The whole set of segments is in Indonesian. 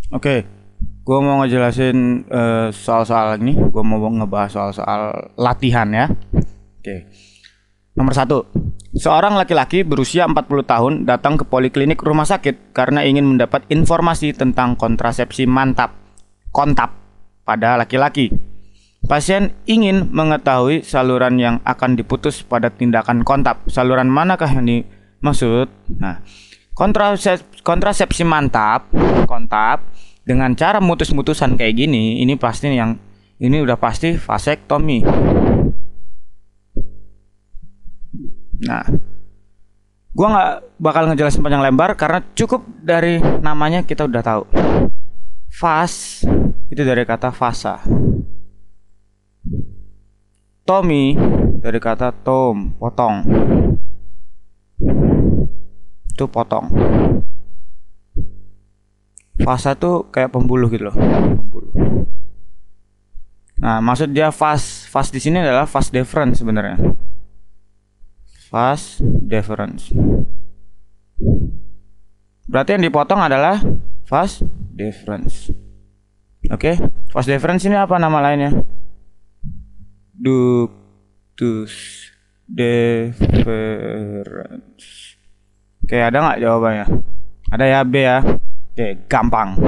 Oke, gue mau ngejelasin soal-soal ini. Gue mau ngebahas soal-soal latihan ya. Oke, nomor satu. Seorang laki-laki berusia 40 tahun datang ke poliklinik rumah sakit karena ingin mendapat informasi tentang kontrasepsi mantap, kontap, pada laki-laki. Pasien ingin mengetahui saluran yang akan diputus pada tindakan kontap. Saluran manakah yang dimaksud? Nah, kontrasepsi mantap, kontap, dengan cara mutus-mutusan kayak gini, ini udah pasti vasektomi. Nah, gua nggak bakal ngejelasin panjang lebar karena cukup dari namanya kita udah tahu. Vas itu dari kata vasa. Tomi dari kata tom, potong. Itu potong. Vasa tuh kayak pembuluh gitu loh, pembuluh. Nah, maksud dia vas di sini adalah vas deferens sebenarnya. Vas deferens. Berarti yang dipotong adalah vas deferens. Oke, vas deferens ini apa nama lainnya? Ductus deferens. Oke, ada nggak jawabannya? Ada ya, B ya. Oke, gampang.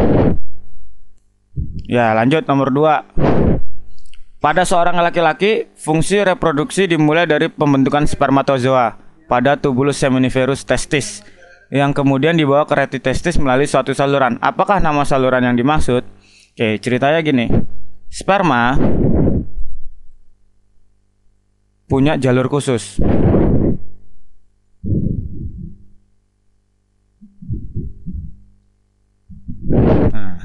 Ya, lanjut nomor 2. Pada seorang laki-laki, fungsi reproduksi dimulai dari pembentukan spermatozoa pada tubulus seminiferus testis yang kemudian dibawa ke reti testis melalui suatu saluran. Apakah nama saluran yang dimaksud? Oke, ceritanya gini. Sperma punya jalur khusus. Nah,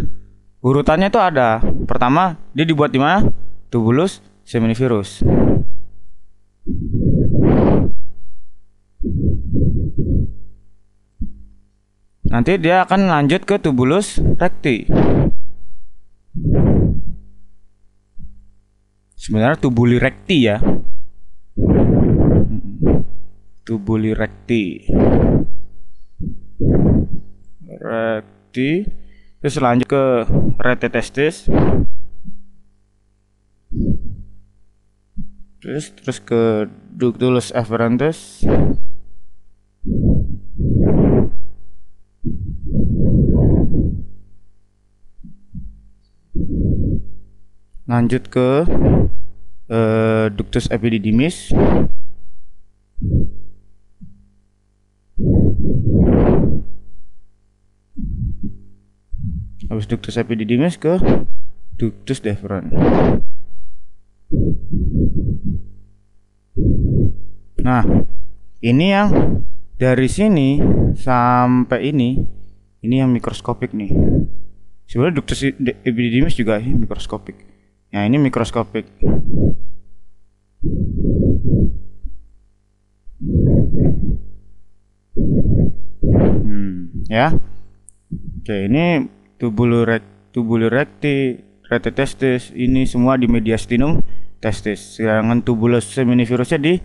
urutannya itu ada. Pertama, dia dibuat di mana? Tubulus seminiferus. Nanti dia akan lanjut ke tubulus recti. Sebenarnya tubuli recti ya. Tubuli recti. Terus lanjut ke rete testis. Terus ke ductus efferentes. Lanjut ke ductus epididymis. Habis ductus epididymis ke ductus deferens. Nah, ini yang dari sini sampai ini yang mikroskopik nih. Sebenarnya ductus epididymis juga mikroskopik. Nah, ini mikroskopik. Ya. Oke, ini tubuli recti, rete testis, ini semua di mediastinum testis. Sedangkan tubulus seminiferusnya di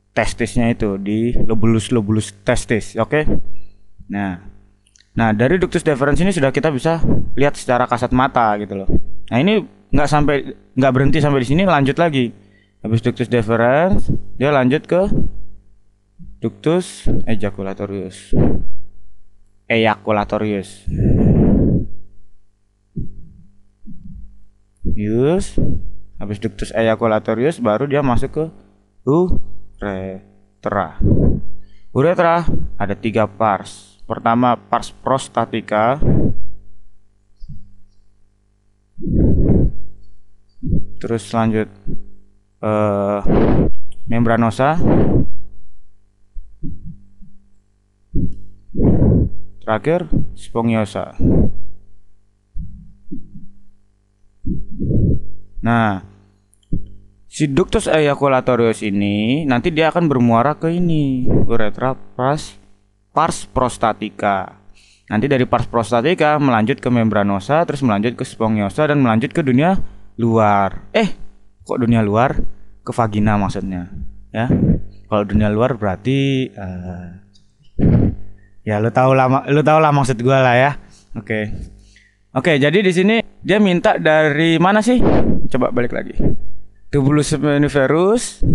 testisnya itu, di lobulus testis. Oke. Nah, dari ductus deferens ini sudah kita bisa lihat secara kasat mata gitu loh. Nah, ini nggak berhenti sampai di sini, lanjut lagi. Habis ductus deferens, dia lanjut ke ductus ejaculatorius. Habis ductus ejaculatorius baru dia masuk ke uretra. Uretra ada 3 pars. Pertama pars prostatica, terus lanjut membranosa, terakhir spongiosa. Nah, si ductus ejaculatorius ini nanti dia akan bermuara ke ini, uretra pars prostatica. Nanti dari pars prostatica melanjut ke membranosa, terus melanjut ke spongiosa dan melanjut ke dunia luar. Kok dunia luar? Ke vagina maksudnya, ya. Kalau dunia luar berarti ya lu tahu lah maksud gua lah ya. Oke. Oke, jadi di sini dia minta dari mana sih? Coba balik lagi. Tubulus seminiferus,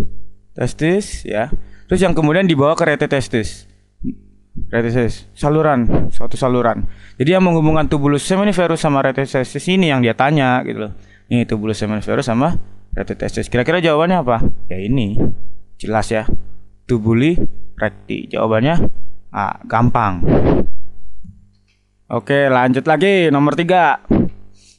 testis, ya. Terus yang kemudian dibawa ke rete testis. Rete testis, saluran, suatu saluran. Jadi yang menghubungkan tubulus seminiferus sama rete testis ini yang dia tanya gitu loh. Ini tubulus seminiferus sama rete testis. Kira-kira jawabannya apa? Ya ini. Jelas ya. Tubuli recti. Jawabannya gampang. Oke, lanjut lagi. Nomor 3.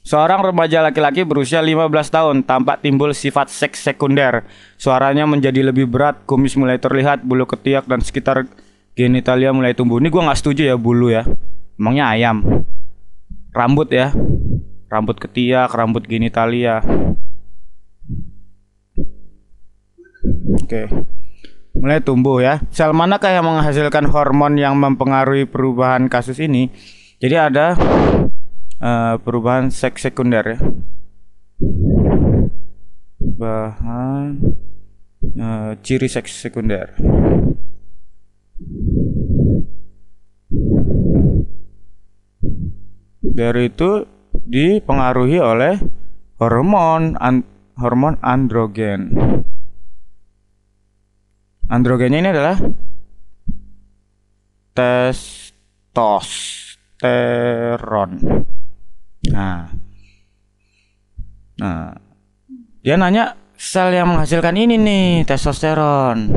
Seorang remaja laki-laki berusia 15 tahun tampak timbul sifat seks sekunder. Suaranya menjadi lebih berat, kumis mulai terlihat, bulu ketiak dan sekitar genitalia mulai tumbuh. Ini gua nggak setuju ya, bulu ya. Emangnya ayam. Rambut ya. Rambut ketiak, rambut genitalia. Oke. Mulai tumbuh ya. Sel manakah yang menghasilkan hormon yang mempengaruhi perubahan kasus ini? Jadi ada perubahan seks sekunder ya. Bahan ciri seks sekunder. Dari itu dipengaruhi oleh hormon androgen. Androgennya ini adalah testosteron. Nah, dia nanya sel yang menghasilkan ini nih, testosteron.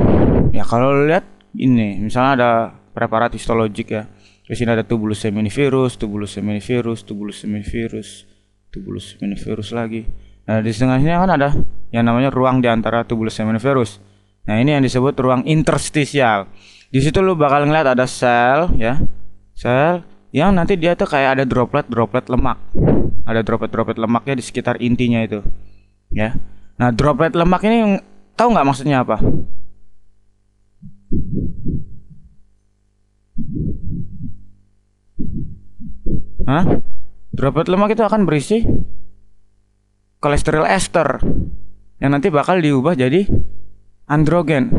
Ya kalau lihat ini, misalnya ada preparat histologik ya. Di sini ada tubulus seminiferus, tubulus seminiferus, tubulus seminiferus, tubulus seminiferus lagi. Nah, di tengahnya kan ada yang namanya ruang di antara tubulus seminiferus. Nah, ini yang disebut ruang interstisial. Di situ lu bakal ngeliat ada sel ya. Sel yang nanti dia tuh kayak ada droplet lemak. Ada droplet lemaknya di sekitar intinya itu. Ya. Nah, droplet lemak ini tahu nggak maksudnya apa? Hah? Droplet lemak itu akan berisi kolesterol ester yang nanti bakal diubah jadi androgen.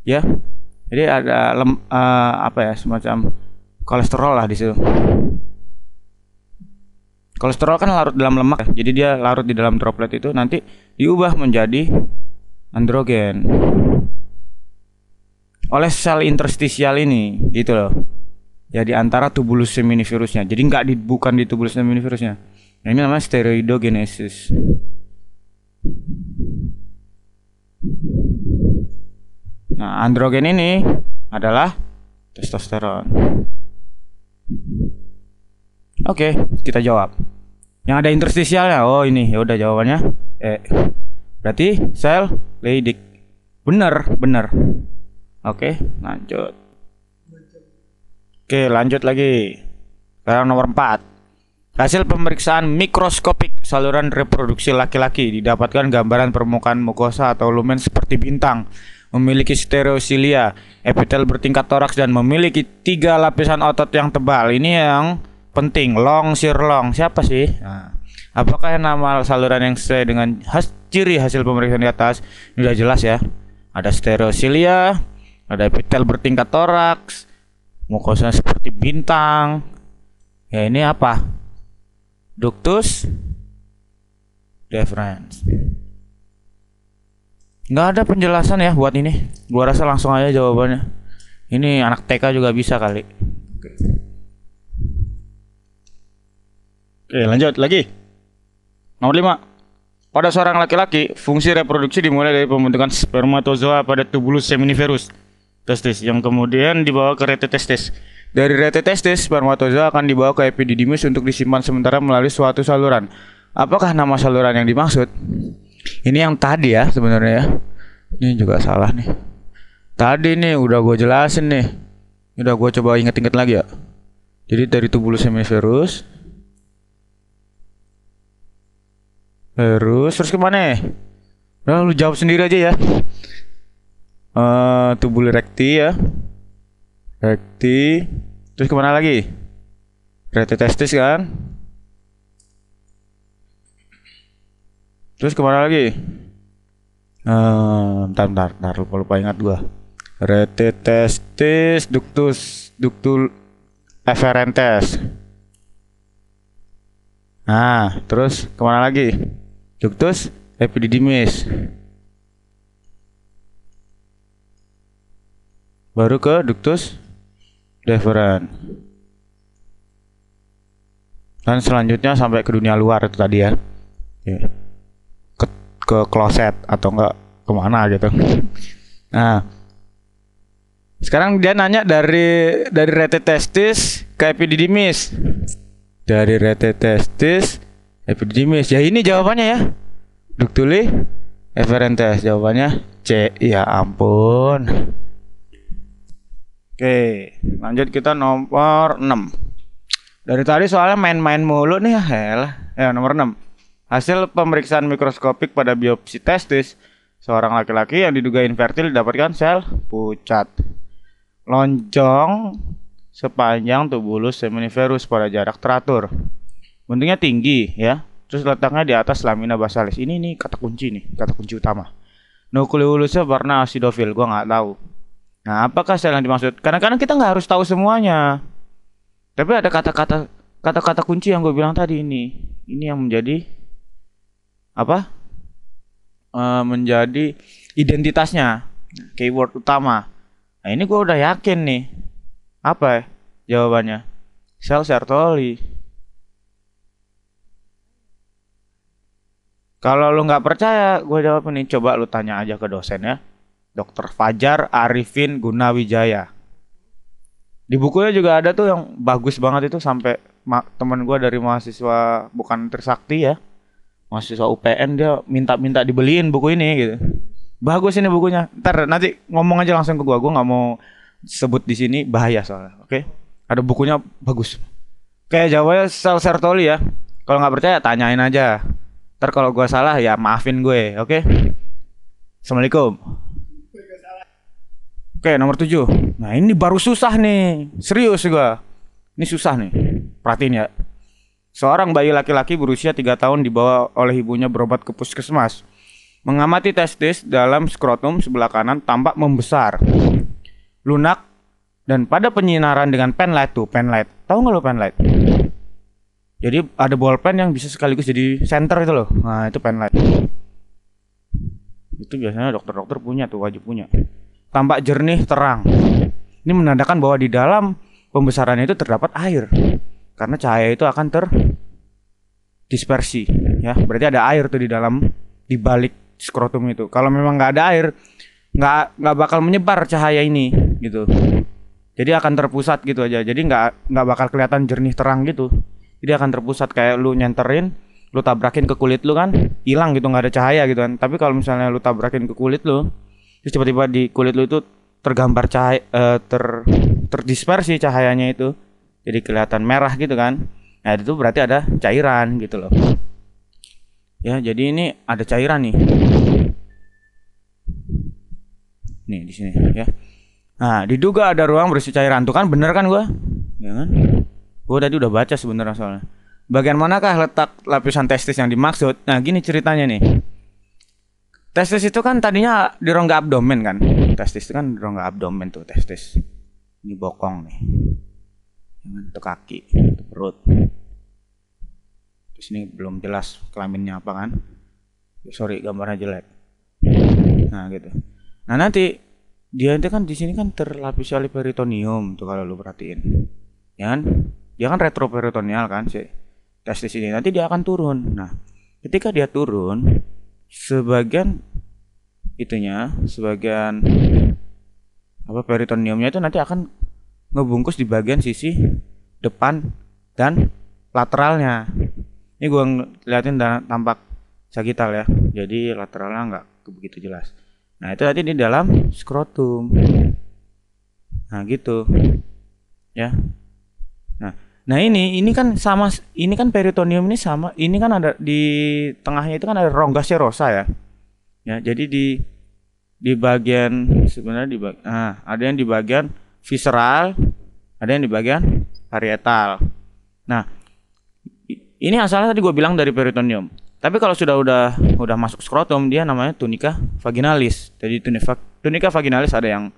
Ya. Jadi ada apa ya, semacam kolesterol lah di situ. Kolesterol kan larut dalam lemak ya. Jadi dia larut di dalam droplet itu nanti diubah menjadi androgen oleh sel interstisial ini gitu loh. Ya di antara tubulus seminiferusnya. Jadi bukan di tubulus seminiferusnya. Nah, ini namanya steroidogenesis. Nah, androgen ini adalah testosteron. Oke, kita jawab. Yang ada interstisialnya. Oh, ini. Ya udah jawabannya. Berarti sel Leydig. Bener. Oke, lanjut. Oke, lanjut lagi. Sekarang nomor 4. Hasil pemeriksaan mikroskopik saluran reproduksi laki-laki didapatkan gambaran permukaan mukosa atau lumen seperti bintang, memiliki stereosilia, epitel bertingkat toraks dan memiliki 3 lapisan otot yang tebal. Ini yang penting, long shear long. Siapa sih? Nah, apakah nama saluran yang sesuai dengan ciri hasil pemeriksaan di atas? Ini udah jelas ya. Ada stereosilia, ada epitel bertingkat toraks, mukosa seperti bintang. Ya ini apa? Ductus deferens. Nggak ada penjelasan ya buat ini. Gua rasa langsung aja jawabannya. Ini anak TK juga bisa kali. Oke, lanjut lagi. Nomor 5. Pada seorang laki-laki, fungsi reproduksi dimulai dari pembentukan spermatozoa pada tubulus seminiferus testis yang kemudian dibawa ke rete testis. Dari rete testis, spermatozoa akan dibawa ke epididymis untuk disimpan sementara melalui suatu saluran. Apakah nama saluran yang dimaksud? Ini yang tadi ya sebenarnya ya. Ini juga salah nih. Tadi nih udah gue jelasin nih. Udah gue coba inget-inget lagi ya. Jadi dari tubulus seminiferus. Terus kemana? Nah, lu jawab sendiri aja ya. Tubuli recti ya. Recti. Terus kemana lagi? Rete testis kan? Terus kemana lagi? Bentar, lupa ingat gua. Rete testis, ductus efferentes. Nah, terus kemana lagi? Ductus epididymis. Baru ke ductus deferens. Dan selanjutnya sampai ke dunia luar itu tadi ya. Ya. Ke kloset atau enggak kemana gitu. Nah, sekarang dia nanya dari rete testis ke epididymis. Dari rete testis epididymis. Ya ini jawabannya ya. Ductuli efferentes. Jawabannya C. Ya ampun. Oke, lanjut kita nomor 6. Dari tadi soalnya main-main mulu nih ya. Ya, nomor 6. Hasil pemeriksaan mikroskopik pada biopsi testis seorang laki-laki yang diduga infertil didapatkan sel pucat lonjong sepanjang tubulus seminiferus pada jarak teratur. Bentuknya tinggi ya. Terus letaknya di atas lamina basalis. Ini nih kata kunci utama. Nukleolusnya warna asidofil, gua nggak tahu. Nah, apakah sel yang dimaksud? Kadang-kadang kita nggak harus tahu semuanya. Tapi ada kata-kata kunci yang gue bilang tadi ini. Ini yang menjadi apa? Menjadi identitasnya, keyword utama. Nah, ini gue udah yakin nih. Apa ya jawabannya? Sel Sertoli. Kalau lu nggak percaya, gue jawab ini. Coba lu tanya aja ke dosen ya. Dr. Fajar Arifin Gunawijaya. Di bukunya juga ada tuh yang bagus banget itu sampai teman gue dari mahasiswa bukan Trisakti ya, mahasiswa UPN, dia minta dibeliin buku ini gitu. Bagus ini bukunya. Ntar nanti ngomong aja langsung ke gue nggak mau sebut di sini bahaya soalnya. Oke? Ada bukunya bagus. Kayak jawabannya sel Sertoli ya. Kalau nggak percaya tanyain aja. Ntar kalau gue salah ya maafin gue. Oke? Assalamualaikum. Oke, nomor 7. Nah, ini baru susah nih. Serius gua. Ini susah nih. Perhatiin ya. Seorang bayi laki-laki berusia 3 tahun dibawa oleh ibunya berobat ke puskesmas. Mengamati testis dalam skrotum sebelah kanan tampak membesar, lunak, dan pada penyinaran dengan penlight tuh, penlight. Tahu nggak lo penlight? Jadi ada bolpen yang bisa sekaligus jadi senter itu loh. Nah, itu penlight. Itu biasanya dokter-dokter punya tuh, wajib punya. Tampak jernih terang. Ini menandakan bahwa di dalam pembesaran itu terdapat air. Karena cahaya itu akan terdispersi, ya. Berarti ada air tuh di balik skrotum itu. Kalau memang nggak ada air, nggak bakal menyebar cahaya ini, gitu. Jadi akan terpusat gitu aja. Jadi nggak bakal kelihatan jernih terang gitu. Jadi akan terpusat kayak lu nyenterin, lu tabrakin ke kulit lu kan, hilang gitu, nggak ada cahaya gitu kan. Tapi kalau misalnya lu tabrakin ke kulit lu, terus tiba-tiba di kulit lu itu tergambar cahaya, terdispersi cahayanya itu, jadi kelihatan merah gitu kan. Nah itu berarti ada cairan gitu loh. Ya jadi ini ada cairan nih. Nih di sini ya. Nah diduga ada ruang berisi cairan tuh kan, bener kan gua? Ya kan? Gua tadi udah baca sebenarnya soalnya. Bagian manakah letak lapisan testis yang dimaksud? Nah gini ceritanya nih. Testis itu kan tadinya di rongga abdomen kan. Testis itu kan di rongga abdomen tuh testis. Ini bokong nih. Itu kaki, itu perut. Terus ini belum jelas kelaminnya apa kan. Sorry gambarnya jelek. Nah gitu. Nah nanti dia itu kan di sini kan terlapisi oleh peritoneum tuh kalau lu perhatiin. Ya kan? Dia kan retroperitoneal kan si testis ini. Nanti dia akan turun. Nah, ketika dia turun, sebagian peritoneumnya itu nanti akan ngebungkus di bagian sisi depan dan lateralnya. Ini gue liatin tampak sagital ya, jadi lateralnya nggak begitu jelas. Nah itu nanti di dalam skrotum. Nah gitu ya. Nah ini kan sama, ini kan peritoneum ini sama, ini kan ada di tengahnya itu kan ada rongga serosa ya. Ya, jadi di bagian sebenarnya ada yang di bagian visceral, ada yang di bagian parietal. Nah, ini asalnya tadi gue bilang dari peritoneum. Tapi kalau udah masuk skrotum, dia namanya tunica vaginalis. Jadi tunica vaginalis ada yang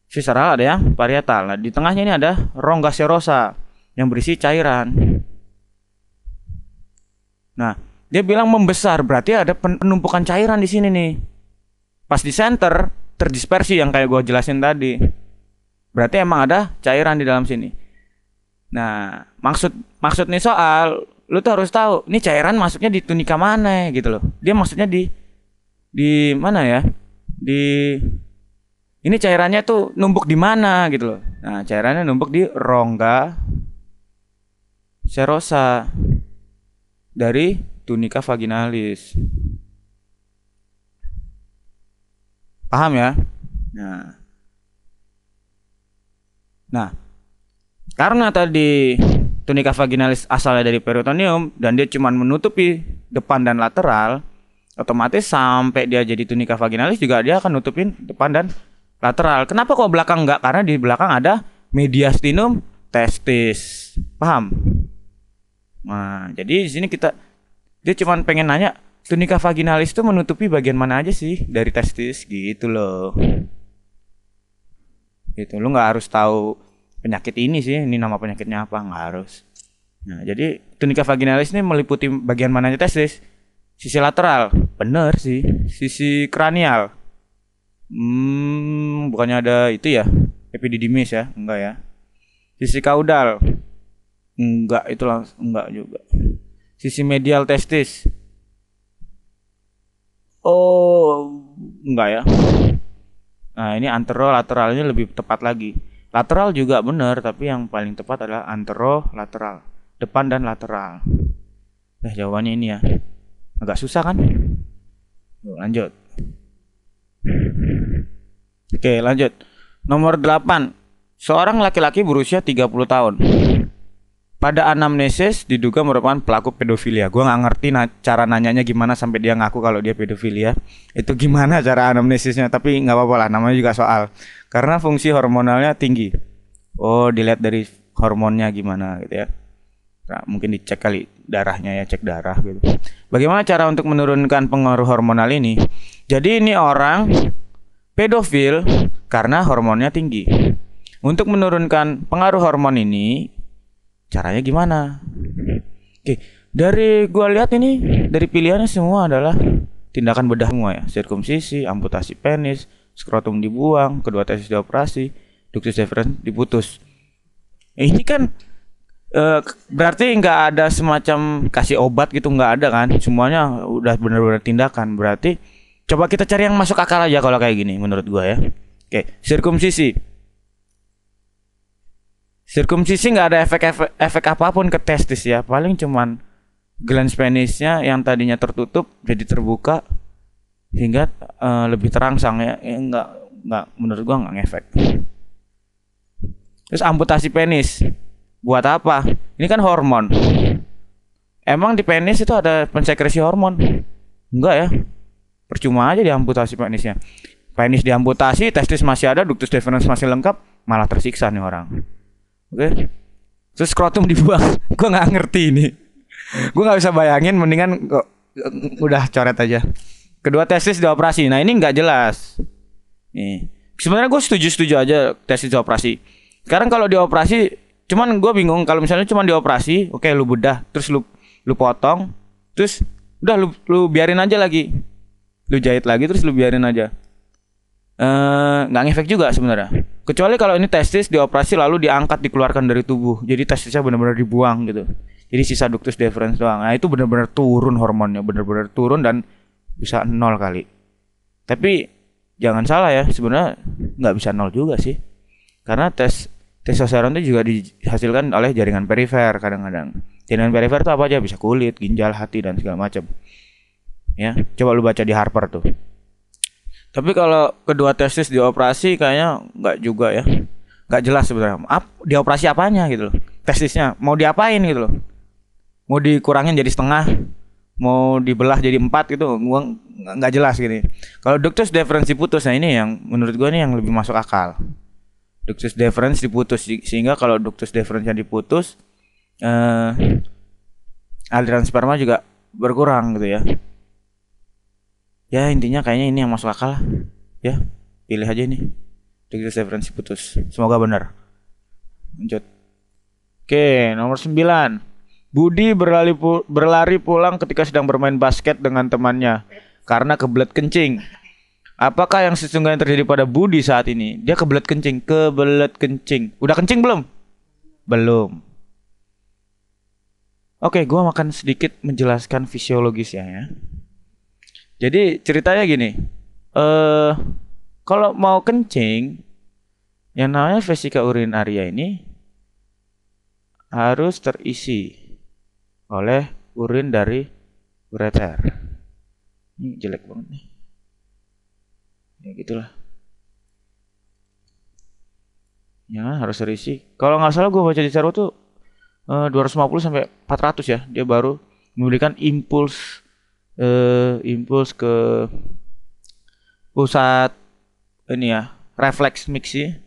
visceral, ada yang parietal. Nah, di tengahnya ini ada rongga serosa yang berisi cairan. Nah, dia bilang membesar, berarti ada penumpukan cairan di sini nih. Pas di center terdispersi yang kayak gue jelasin tadi. Berarti emang ada cairan di dalam sini. Nah, maksud nih soal, lu tuh harus tahu, nih cairan masuknya di tunika mana gitu loh. Dia maksudnya di mana ya? Ini cairannya tuh numpuk di mana gitu loh. Nah, cairannya numpuk di rongga serosa dari tunika vaginalis. Paham ya? Nah, karena tadi tunika vaginalis asalnya dari peritoneum dan dia cuma menutupi depan dan lateral, otomatis sampai dia jadi tunika vaginalis juga dia akan nutupin depan dan lateral. Kenapa kok belakang enggak? Karena di belakang ada mediastinum testis. Paham? Nah, jadi di sini dia cuma pengen nanya tunika vaginalis itu menutupi bagian mana aja sih dari testis gitu loh. Gitu, lu nggak harus tahu penyakit ini sih, ini nama penyakitnya apa, nggak harus. Nah, jadi tunika vaginalis ini meliputi bagian mananya testis? Sisi lateral, bener sih. Sisi kranial, bukannya ada itu ya, epididymis ya, enggak ya. Sisi kaudal, enggak, itu langsung enggak juga. Sisi medial testis, oh enggak ya. Nah, ini anterolateralnya lebih tepat lagi. Lateral juga benar, tapi yang paling tepat adalah anterolateral, depan dan lateral. Jawabannya ini ya. Agak susah kan? Lanjut. Oke, lanjut. Nomor 8. Seorang laki-laki berusia 30 tahun. Pada anamnesis diduga merupakan pelaku pedofilia. Gua nggak ngerti cara nanyanya gimana sampai dia ngaku kalau dia pedofilia. Itu gimana cara anamnesisnya? Tapi nggak apa-apa lah, namanya juga soal. Karena fungsi hormonalnya tinggi. Oh, dilihat dari hormonnya gimana gitu ya. Nah, mungkin dicek kali darahnya ya, cek darah gitu. Bagaimana cara untuk menurunkan pengaruh hormonal ini? Jadi ini orang pedofil karena hormonnya tinggi. Untuk menurunkan pengaruh hormon ini, caranya gimana? Oke, dari gua lihat ini, dari pilihannya semua adalah tindakan bedah semua ya. Sirkumsisi, amputasi penis, skrotum dibuang, kedua testis dioperasi, ductus deferens diputus. Ini kan berarti nggak ada semacam kasih obat gitu, nggak ada kan? Semuanya udah benar-benar tindakan. Berarti coba kita cari yang masuk akal aja kalau kayak gini menurut gua ya. Oke, sirkumsisi. Sirkumsisi nggak ada efek apapun ke testis ya. Paling cuman glans penisnya yang tadinya tertutup jadi terbuka hingga lebih terangsang ya. Nggak menurut gua nggak ngefek. Terus amputasi penis. Buat apa? Ini kan hormon. Emang di penis itu ada pensekresi hormon? Enggak ya. Percuma aja diamputasi penisnya. Penis diamputasi, testis masih ada, ductus deferens masih lengkap, malah tersiksa nih orang. Oke. Terus skrotum dibuang. Gue nggak ngerti ini. Gue nggak bisa bayangin. Mendingan udah coret aja. Kedua testis dioperasi. Nah ini nggak jelas. Nih. Sebenarnya gue setuju aja testis dioperasi. Sekarang kalau dioperasi, cuman gue bingung kalau misalnya cuma dioperasi, oke, lu bedah, terus lu potong, terus udah lu biarin aja lagi. Lu jahit lagi terus lu biarin aja. Nggak ngefek juga sebenarnya. Kecuali kalau ini testis dioperasi lalu diangkat, dikeluarkan dari tubuh. Jadi testisnya benar-benar dibuang gitu. Jadi sisa ductus deferens doang. Nah, itu benar-benar turun hormonnya, benar-benar turun dan bisa 0 kali. Tapi jangan salah ya, sebenarnya nggak bisa 0 juga sih. Karena testosteron itu juga dihasilkan oleh jaringan perifer kadang-kadang. Jaringan perifer itu apa aja? Bisa kulit, ginjal, hati dan segala macam. Ya, coba lu baca di Harper tuh. Tapi kalau kedua testis dioperasi kayaknya nggak juga ya. Nggak jelas sebenarnya. Dioperasi apanya gitu loh. Testisnya mau diapain gitu loh. Mau dikurangin jadi setengah, mau dibelah jadi 4 gitu. Gua nggak jelas gini. Kalau ductus deferens diputus, nah ini yang menurut gua nih yang lebih masuk akal. Ductus deferens diputus, sehingga kalau ductus deferensnya diputus, aliran sperma juga berkurang gitu ya. Ya intinya kayaknya ini yang masuk akal lah. Ya pilih aja ini, ductus deferens diputus. Semoga benar. Lanjut. Oke, nomor 9. Budi berlari pulang ketika sedang bermain basket dengan temannya karena kebelet kencing. Apakah yang sesungguhnya terjadi pada Budi saat ini? Dia kebelet kencing, kebelet kencing. Udah kencing belum? Belum. Oke, gua makan sedikit menjelaskan fisiologisnya ya. Jadi ceritanya gini. Kalau mau kencing, yang namanya vesika urinaria ini harus terisi oleh urin dari ureter. Ini jelek banget nih. Ya gitulah. Ya harus terisi. Kalau nggak salah gue baca di Cero tuh 250 sampai 400 ya. Dia baru memberikan impuls ke pusat ini ya, refleks mixi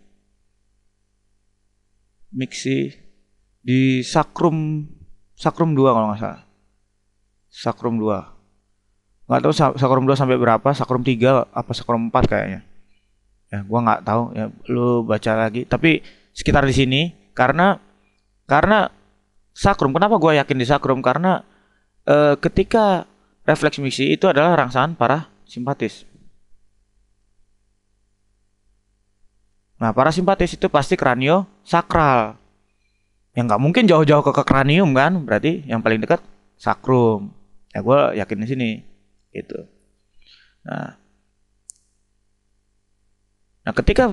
di sakrum 2 kalau nggak salah. Sakrum 2. Nggak tahu sakrum 2 sampai berapa, sakrum 3 apa sakrum 4 kayaknya. Ya, gua nggak tahu ya, lu baca lagi. Tapi sekitar di sini karena sakrum, kenapa gua yakin di sakrum? Karena ketika refleks mixi itu adalah rangsangan parasimpatis. Nah, parasimpatis itu pasti kraniosakral. Yang nggak mungkin jauh-jauh ke kranium kan? Berarti yang paling dekat sakrum. Ya gue yakin di sini, gitu. Nah, ketika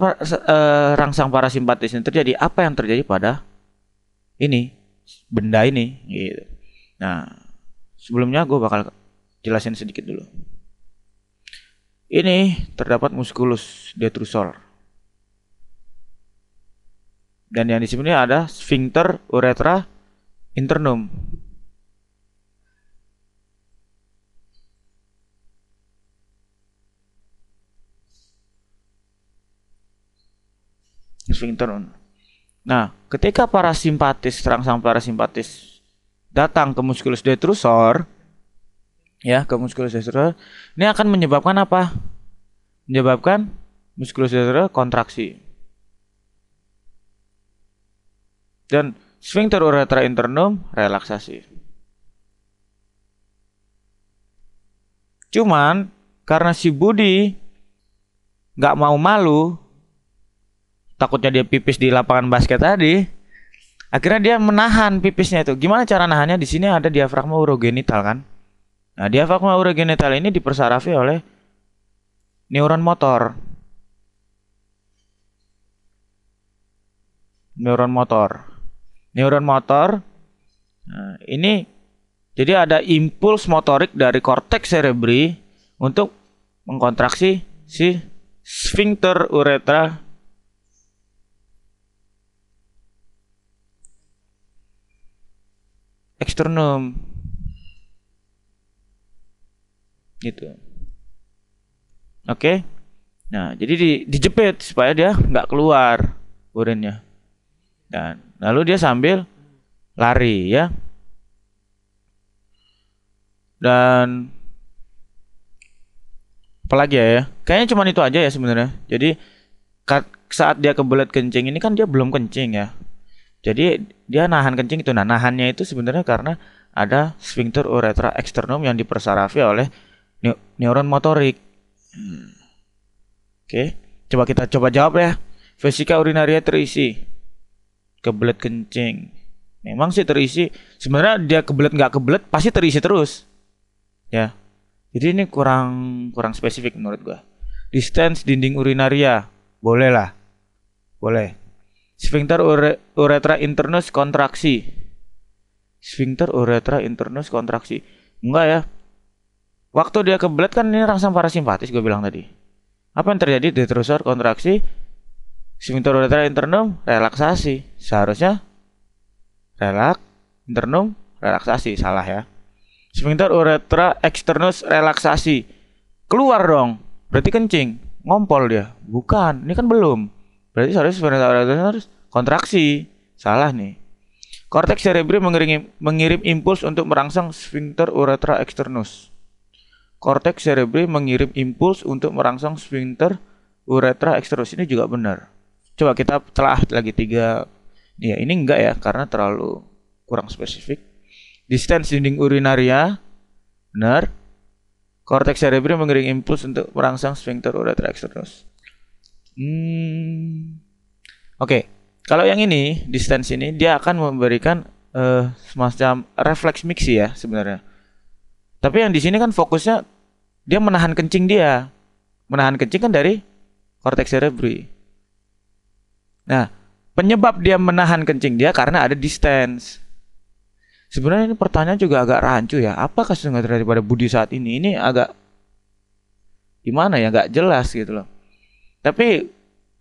rangsang parasimpatis ini terjadi, apa yang terjadi pada ini benda ini? Gitu. Nah, sebelumnya gue bakal jelasin sedikit dulu. Ini terdapat musculus detrusor. Dan yang di sini ada sphincter uretra internum. Sphincter. Nah, ketika rangsang parasimpatis datang ke musculus detrusor, ya, ke musculus detrusor, ini akan menyebabkan apa? Menyebabkan musculus detrusor kontraksi. Dan sphincter uretra internum relaksasi. Cuman karena si Budi nggak mau malu, takutnya dia pipis di lapangan basket tadi, akhirnya dia menahan pipisnya itu. Gimana cara nahannya? Di sini ada diafragma urogenital kan? Nah, diafragma urogenital ini dipersarafi oleh neuron motor. Nah, ini jadi ada impuls motorik dari korteks cerebri untuk mengkontraksi si sphincter uretra externum. Gitu. Oke. Nah, jadi dijepit supaya dia nggak keluar urinnya. Dan lalu dia sambil lari ya. Dan apalagi ya? Kayaknya cuma itu aja ya sebenarnya. Jadi saat dia kebelet kencing ini kan dia belum kencing ya. Jadi dia nahan kencing itu. Nah, nahannya itu sebenarnya karena ada sphincter uretra externum yang dipersarafi oleh neuron motorik. Oke, coba kita jawab ya. Vesika urinaria terisi. Kebelet kencing. Memang sih terisi. Sebenarnya dia kebelet nggak kebelet pasti terisi terus. Ya. Jadi ini kurang spesifik menurut gua. Distance dinding urinaria. Boleh lah. Boleh. Sphincter uretra internus kontraksi. Sphincter uretra internus kontraksi. Enggak ya. Waktu dia kebelet kan ini rangsang parasimpatis gue bilang tadi. Apa yang terjadi? Detrusor kontraksi. Sphincter uretra internum relaksasi. Seharusnya internum relaksasi. Salah ya. Sphincter uretra externus relaksasi. Keluar dong. Berarti kencing. Ngompol dia. Bukan. Ini kan belum. Berarti seharusnya sphincter uretra harus kontraksi. Salah nih. Korteks cerebri mengirim impuls untuk merangsang sphincter uretra externus. Korteks cerebri mengirim impuls untuk merangsang sphincter uretra externus. Ini juga benar. Coba kita telah lagi 3. Ya, ini enggak ya karena terlalu kurang spesifik. Distance dinding urinaria, benar. Korteks cerebri mengiring impuls untuk merangsang sphincter uretra externus. Oke. Kalau yang ini, distance ini dia akan memberikan semacam refleks mixi ya sebenarnya. Tapi yang di sini kan fokusnya dia menahan kencing dia. Menahan kencing kan dari korteks cerebri. Nah, penyebab dia menahan kencing dia karena ada distance. Sebenarnya ini pertanyaan juga agak rancu ya. Apa kecenderungan daripada Budi saat ini? Ini agak gimana ya? Gak jelas gitu loh. Tapi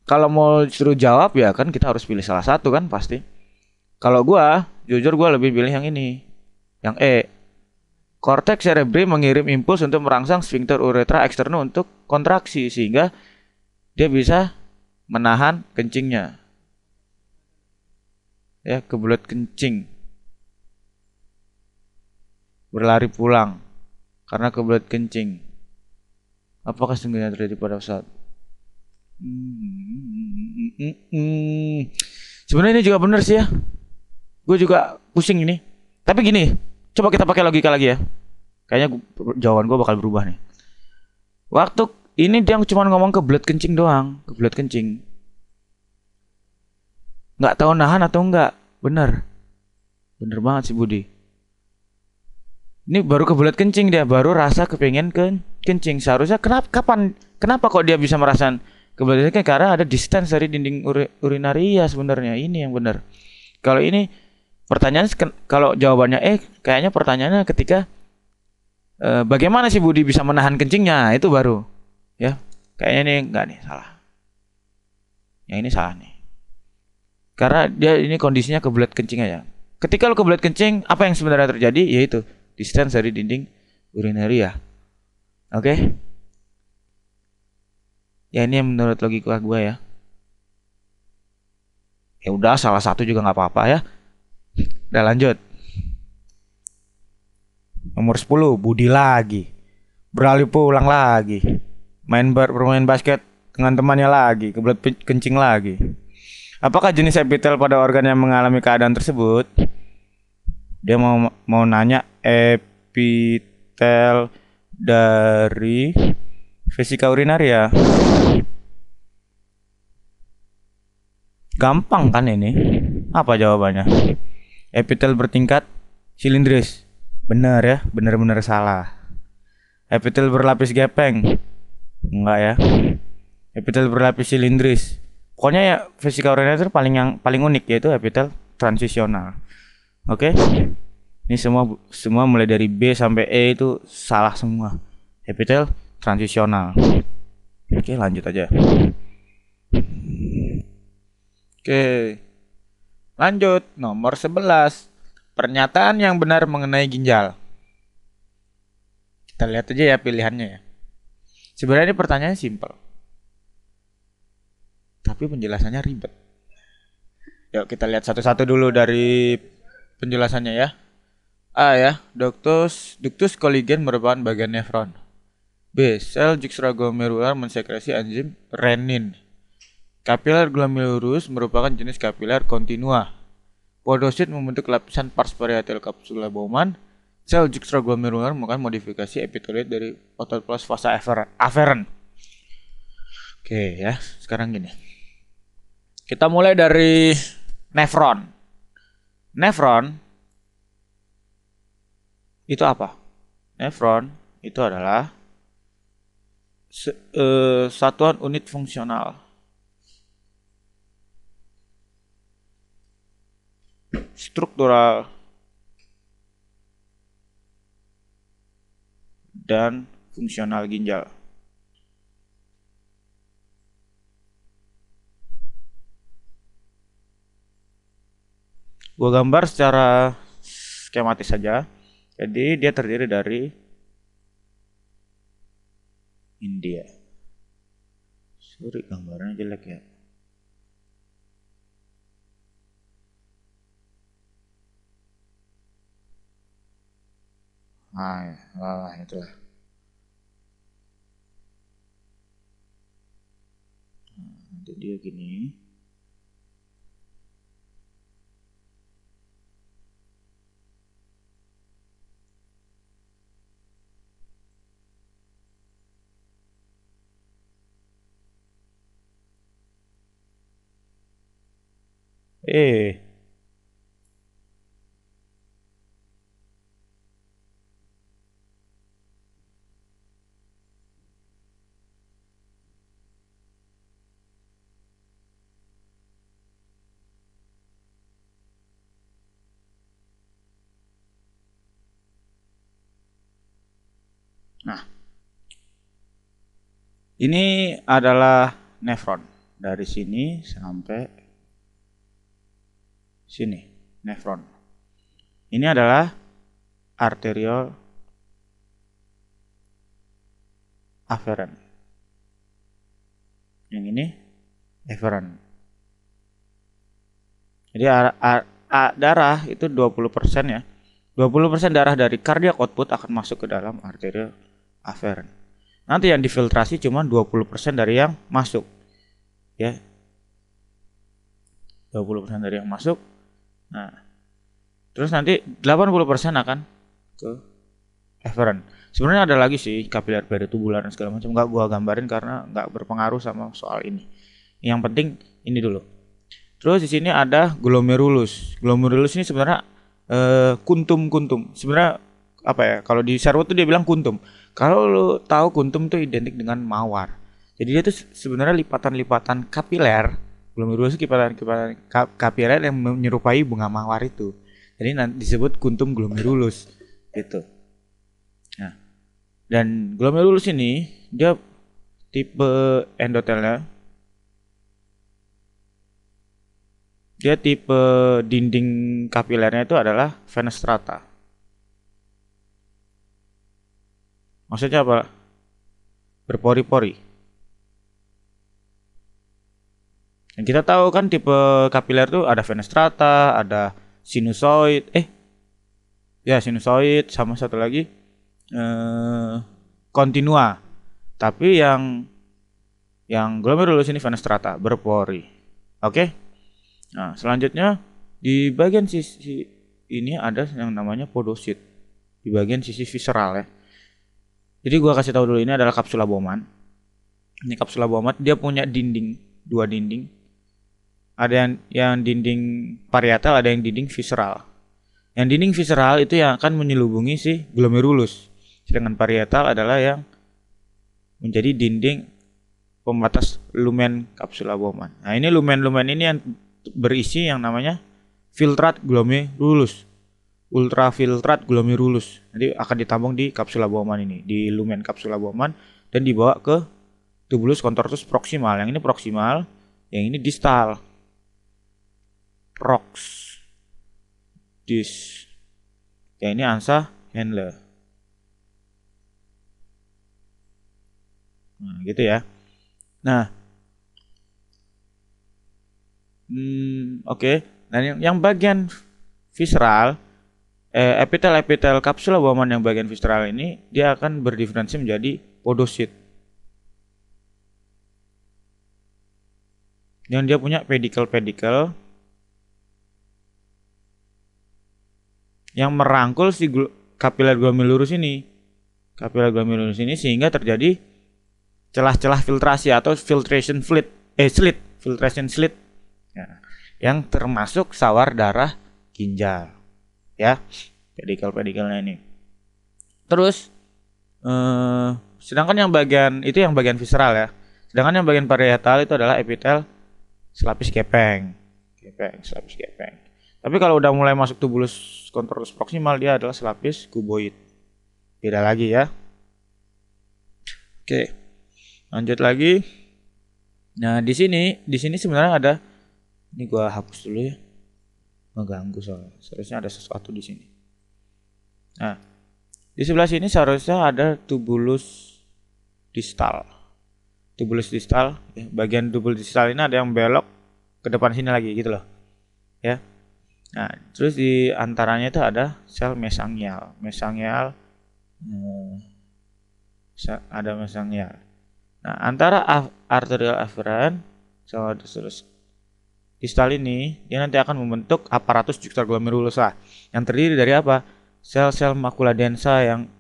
kalau mau disuruh jawab ya kan kita harus pilih salah satu kan pasti. Kalau gua, jujur gua lebih pilih yang ini. Yang E. Korteks cerebri mengirim impuls untuk merangsang sphincter uretra eksternal untuk kontraksi sehingga dia bisa menahan kencingnya. Ya, kebelet kencing. Berlari pulang karena kebelet kencing. Apakah sesungguhnya terjadi pada saat sebenarnya ini juga benar sih ya. Gue juga pusing ini. Tapi gini, coba kita pakai logika lagi ya. Kayaknya jawaban gue bakal berubah nih. Waktu ini dia cuma ngomong kebelet kencing doang, kebelet kencing. Nggak tahu nahan atau enggak. Bener. Bener banget sih Budi. Ini baru kebelet kencing dia, baru rasa kepengen kencing. Seharusnya kenapa kok dia bisa merasakan kebelet kencing? Karena ada distance dari dinding urinaria sebenarnya. Ini yang benar. Kalau ini pertanyaan, kalau jawabannya kayaknya pertanyaannya ketika bagaimana sih Budi bisa menahan kencingnya, itu baru ya. Kayaknya ini enggak nih, salah. Yang ini salah nih. Karena dia ini kondisinya kebelet kencing aja. Ketika lo kebelet kencing, apa yang sebenarnya terjadi? Yaitu distance dari dinding urinaria. Oke? Ya ini yang menurut logika gue ya. Ya udah, salah satu juga nggak apa-apa ya. Udah lanjut. Nomor 10, Budi lagi. Beralih pulang lagi. Bermain basket dengan temannya lagi, kebelet kencing lagi. Apakah jenis epitel pada organ yang mengalami keadaan tersebut? Dia mau nanya epitel dari vesika urinaria. Gampang kan ini? Apa jawabannya? Epitel bertingkat silindris. Benar ya, benar-benar salah. Epitel berlapis gepeng. Enggak ya. Epitel berlapis silindris. Pokoknya ya vesika urinaria itu yang paling unik yaitu epitel transisional. Oke. Ini semua mulai dari B sampai E itu salah semua. Epitel transisional. Oke, lanjut aja. Oke. Lanjut, nomor 11. Pernyataan yang benar mengenai ginjal. Kita lihat aja ya pilihannya ya. Sebenarnya ini pertanyaannya simpel. Tapi penjelasannya ribet. Yuk kita lihat satu-satu dulu dari penjelasannya ya. A ya, ductus Colligen merupakan bagian nefron. B, sel juxtaglomerular mensekresi enzim renin. Kapiler glomerulus merupakan jenis kapiler kontinua. Podosit membentuk lapisan pars parietal kapsula Bowman. Sel juxtaglomerular merupakan modifikasi epitelit dari otot plus fasa afferent. Oke ya, sekarang gini. Kita mulai dari nefron. Nefron itu apa? Nefron itu adalah satuan unit fungsional. Struktural dan fungsional ginjal. Gua gambar secara skematis saja. Jadi dia terdiri dari India. Sorry, gambarnya jelek ya. Itulah. Nanti dia gini. Eh, Nah, ini adalah nefron dari sini sampai sini, nefron. Ini adalah arteriol afferent. Yang ini efferent. Jadi darah itu 20% ya. 20% darah dari cardiac output akan masuk ke dalam arteriol afferent. Nanti yang difiltrasi cuma 20% dari yang masuk. Ya. 20% dari yang masuk. Nah, terus nanti 80% akan ke efferent. Sebenarnya ada lagi sih kapiler peritubular dan segala macam, nggak gua gambarin karena nggak berpengaruh sama soal ini. Yang penting ini dulu. Terus di sini ada glomerulus. Glomerulus ini sebenarnya kuntum. Sebenarnya apa ya? Kalau di Sherwood tuh dia bilang kuntum. Kalau lu tahu kuntum itu identik dengan mawar. Jadi dia tuh sebenarnya lipatan-lipatan kapiler. Glomerulus itu lipatan-lipatan kapiler yang menyerupai bunga mawar itu. Jadi nanti disebut kuntum glomerulus gitu. Nah, dan glomerulus ini dia tipe endotelnya. Dia tipe dinding kapilernya itu adalah fenestrata. Maksudnya apa? Berpori-pori. Dan kita tahu kan tipe kapiler itu ada fenestrata, ada sinusoid, sinusoid, sama satu lagi continua. Tapi yang glomerulus ini fenestrata, berpori. Oke? Nah, selanjutnya di bagian sisi ini ada yang namanya podosit. Di bagian sisi visceral ya. Jadi gua kasih tahu dulu, ini adalah kapsula Bowman. Ini kapsula Bowman, dia punya dua dinding. Ada yang dinding parietal, ada yang dinding visceral. Yang dinding visceral itu yang akan menyelubungi si glomerulus. Sedangkan parietal adalah yang menjadi dinding pembatas lumen kapsula Bowman. Nah, ini lumen-lumen ini yang berisi yang namanya filtrat glomerulus, ultrafiltrat glomerulus. Nanti akan ditampung di kapsula Bowman ini, di lumen kapsula Bowman, dan dibawa ke tubulus contortus proximal. Yang ini proximal, yang ini distal. Prox, dis. Yang ini ansa Henle. Nah, gitu ya. Nah, oke. Dan yang bagian visceral, epitel kapsula Bowman yang bagian visceral ini dia akan berdiferensi menjadi podosit. Yang dia punya pedikel yang merangkul si kapiler glomerulus ini. Kapiler glomerulus ini sehingga terjadi celah-celah filtrasi atau filtration slit, filtration slit. Ya, yang termasuk sawar darah ginjal ya, pedikelnya ini. Terus sedangkan yang bagian itu yang bagian visceral ya, sedangkan yang bagian parietal itu adalah epitel selapis gepeng. Tapi kalau udah mulai masuk tubulus contortus proximal, dia adalah selapis kuboid. Beda lagi ya. Oke, lanjut lagi. Nah, di sini sebenarnya ada, ini gua hapus dulu ya, mengganggu soalnya. Seharusnya ada sesuatu di sini. Nah, di sebelah sini seharusnya ada tubulus distal. Tubulus distal, ya, bagian tubulus distal ini ada yang belok ke depan sini lagi gitu loh. Ya. Nah, terus di antaranya itu ada sel mesangial. Ada mesangial. Nah, antara arterial afferent sama terus distal ini dia nanti akan membentuk aparatus juxtaglomerulosa yang terdiri dari apa? Sel-sel makula densa yang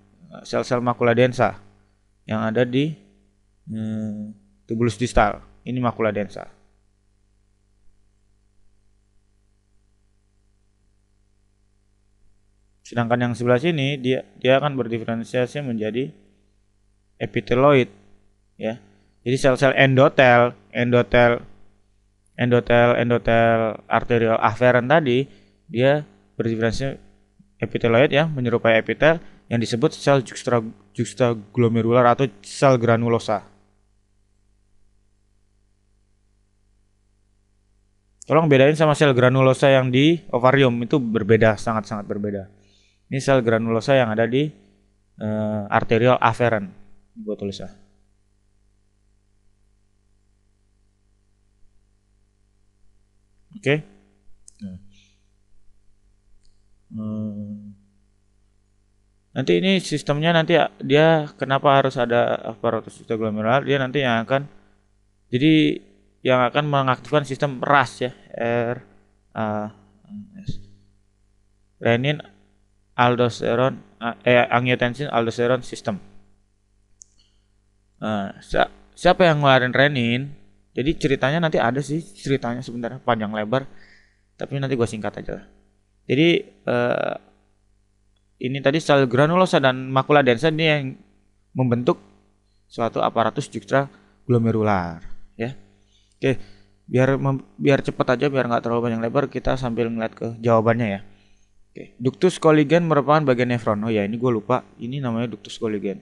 ada di tubulus distal. Ini makula densa. Sedangkan yang sebelah sini dia akan berdiferensiasi menjadi epiteloid ya. Jadi sel-sel endotel arterial afferent tadi dia berdiferensiasi epiteloid ya, menyerupai epitel yang disebut sel juxtaglomerular atau sel granulosa. Tolong bedain sama sel granulosa yang di ovarium, itu berbeda, sangat-sangat berbeda. Ini sel granulosa yang ada di arterial afferent. Gue tulis ya. Oke. Nanti ini sistemnya nanti dia kenapa harus ada aparatus juxtaglomerular, dia nanti yang akan jadi yang akan mengaktifkan sistem RAS ya, renin aldosteron angiotensin aldosteron system. Siapa yang ngeluarin renin? Jadi ceritanya nanti ada sih ceritanya sebenarnya panjang lebar, tapi nanti gue singkat aja. Jadi ini tadi sel granulosa dan makula densa ini yang membentuk suatu aparatus juxtaglomerular ya. Oke, biar cepat aja, biar nggak terlalu panjang lebar, kita sambil ngeliat ke jawabannya ya. Oke, ductus Golgi merupakan bagian nefron. Oh ya, ini gue lupa, ini namanya ductus Golgi.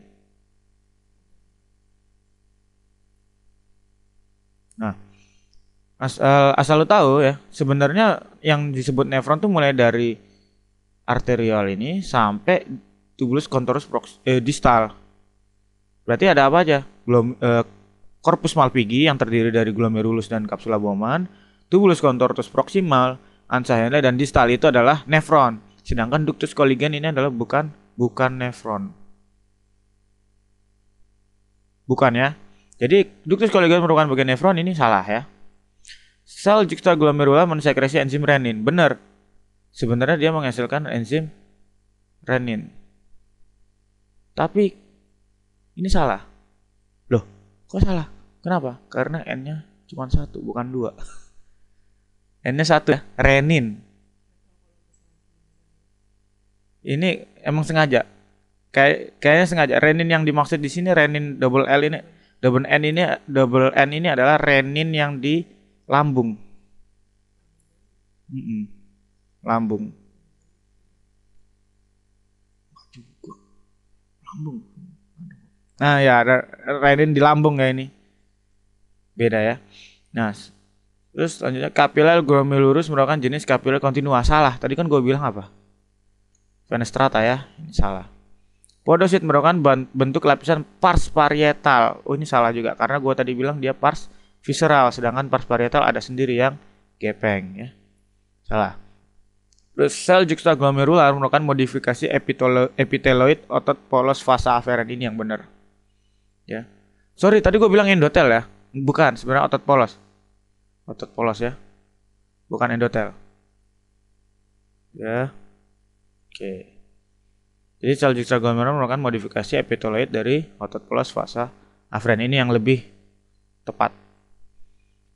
Nah, asal lo tahu ya, sebenarnya yang disebut nefron tuh mulai dari arterial ini sampai tubulus contorus distal. Berarti ada apa aja? Corpus Malpighi yang terdiri dari glomerulus dan kapsula Bowman, tubulus contortus proximal, ansa Henle dan distal itu adalah nefron. Sedangkan ductus Golgi ini adalah bukan nefron. Bukan ya. Jadi ductus Golgi merupakan bagian nefron, ini salah ya. Sel juxtaglomerular mensekresi enzim renin. Benar. Sebenarnya dia menghasilkan enzim renin. Tapi ini salah. Loh, kok salah? Kenapa? Karena N-nya cuma 1, bukan 2. N-nya 1 ya, renin. Ini emang sengaja. Kayaknya sengaja. Renin yang dimaksud di sini renin double N ini adalah renin yang di lambung. Lambung. Nah ya, ada renin di lambung kayak ini. Beda ya. Nah, terus selanjutnya kapiler glomerulus merupakan jenis kapiler kontinua. Salah. Tadi kan gue bilang apa? Fenestrata ya. Ini salah. Podosit merupakan bentuk lapisan pars parietal. Oh, ini salah juga karena gue tadi bilang dia pars visceral, sedangkan pars parietal ada sendiri yang gepeng ya. Salah. Terus sel juxtaglomerular merupakan modifikasi epiteloid otot polos fasa afferent, ini yang benar. Ya. Sorry, tadi gue bilang endotel ya. Bukan, sebenarnya otot polos. Otot polos ya. Bukan endotel. Ya. Oke. Jadi sel juxtaglomerular merupakan modifikasi epiteloid dari otot polos fasa afferent, ini yang lebih tepat.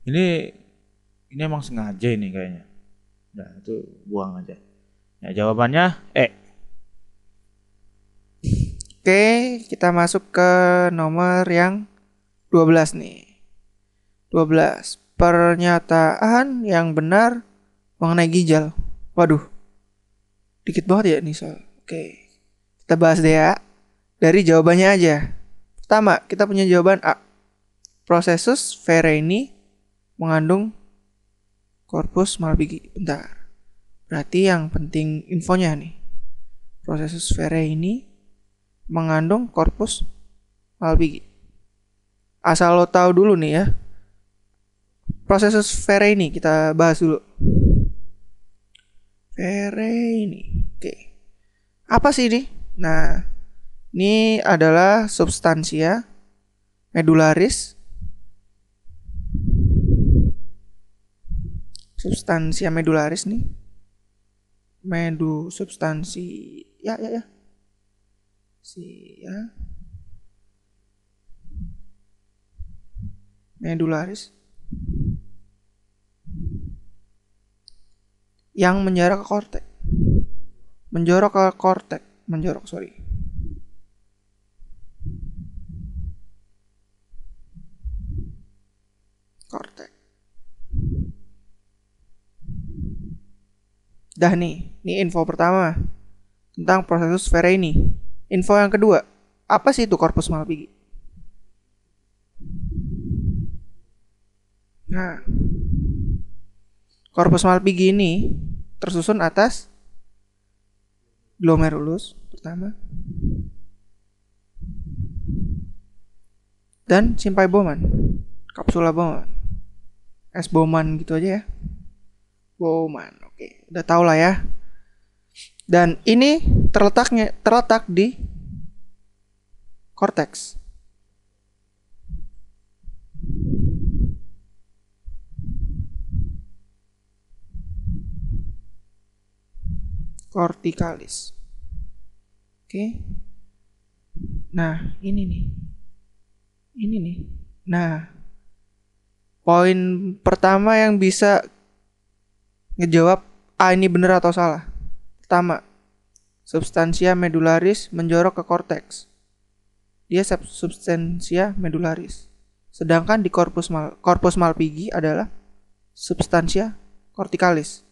Ini emang sengaja ini kayaknya. Nah, itu buang aja. Nah, jawabannya E. Oke, kita masuk ke nomor yang 12 nih. 12. Pernyataan yang benar mengenai ginjal. Waduh. Dikit banget ya nih soal. Oke. Kita bahas deh ya. Dari jawabannya aja. Pertama, kita punya jawaban A. Processus Fereini mengandung corpus Malpighi. Bentar. Berarti yang penting infonya nih. Processus Fereini mengandung corpus Malpighi. Asal lo tahu dulu nih ya. Processus Fereini kita bahas dulu. Fereini. Oke. Apa sih ini? Nah, ini adalah substansia medularis. Substansia medularis nih. Substansi ya. Medularis yang menjarah ke korteks. menjorok ke korteks, menjorok sorry. Korteks. Dah nih, ini info pertama tentang prosesus Ferengi. Info yang kedua, apa sih itu korpus Malpighi? Nah, korpus Malpighi ini tersusun atas glomerulus pertama dan simpai Bowman, kapsula Bowman, S Bowman gitu aja ya. Bowman, oke, udah tau lah ya. Dan ini terletak di korteks. Corticalis. Oke. Nah, ini nih. Nah, poin pertama yang bisa ngejawab ini benar atau salah. Pertama, substansia medularis menjorok ke korteks. Dia substansia medularis. Sedangkan di korpus Malpighi adalah substansia corticalis.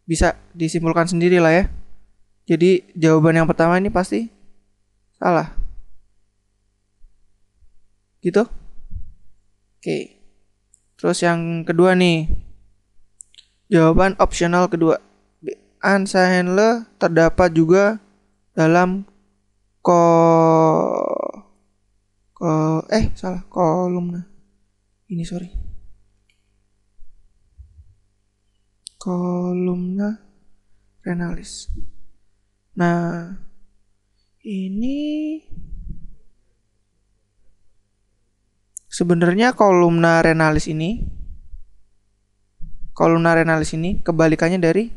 Bisa disimpulkan sendiri lah ya. Jadi jawaban yang pertama ini pasti salah. Gitu? Oke. Terus yang kedua nih. Jawaban opsional kedua. Ansahenle terdapat juga dalam kolumna. Ini sorry. Kolumna renalis. Nah, ini sebenarnya kolumna renalis ini kebalikannya dari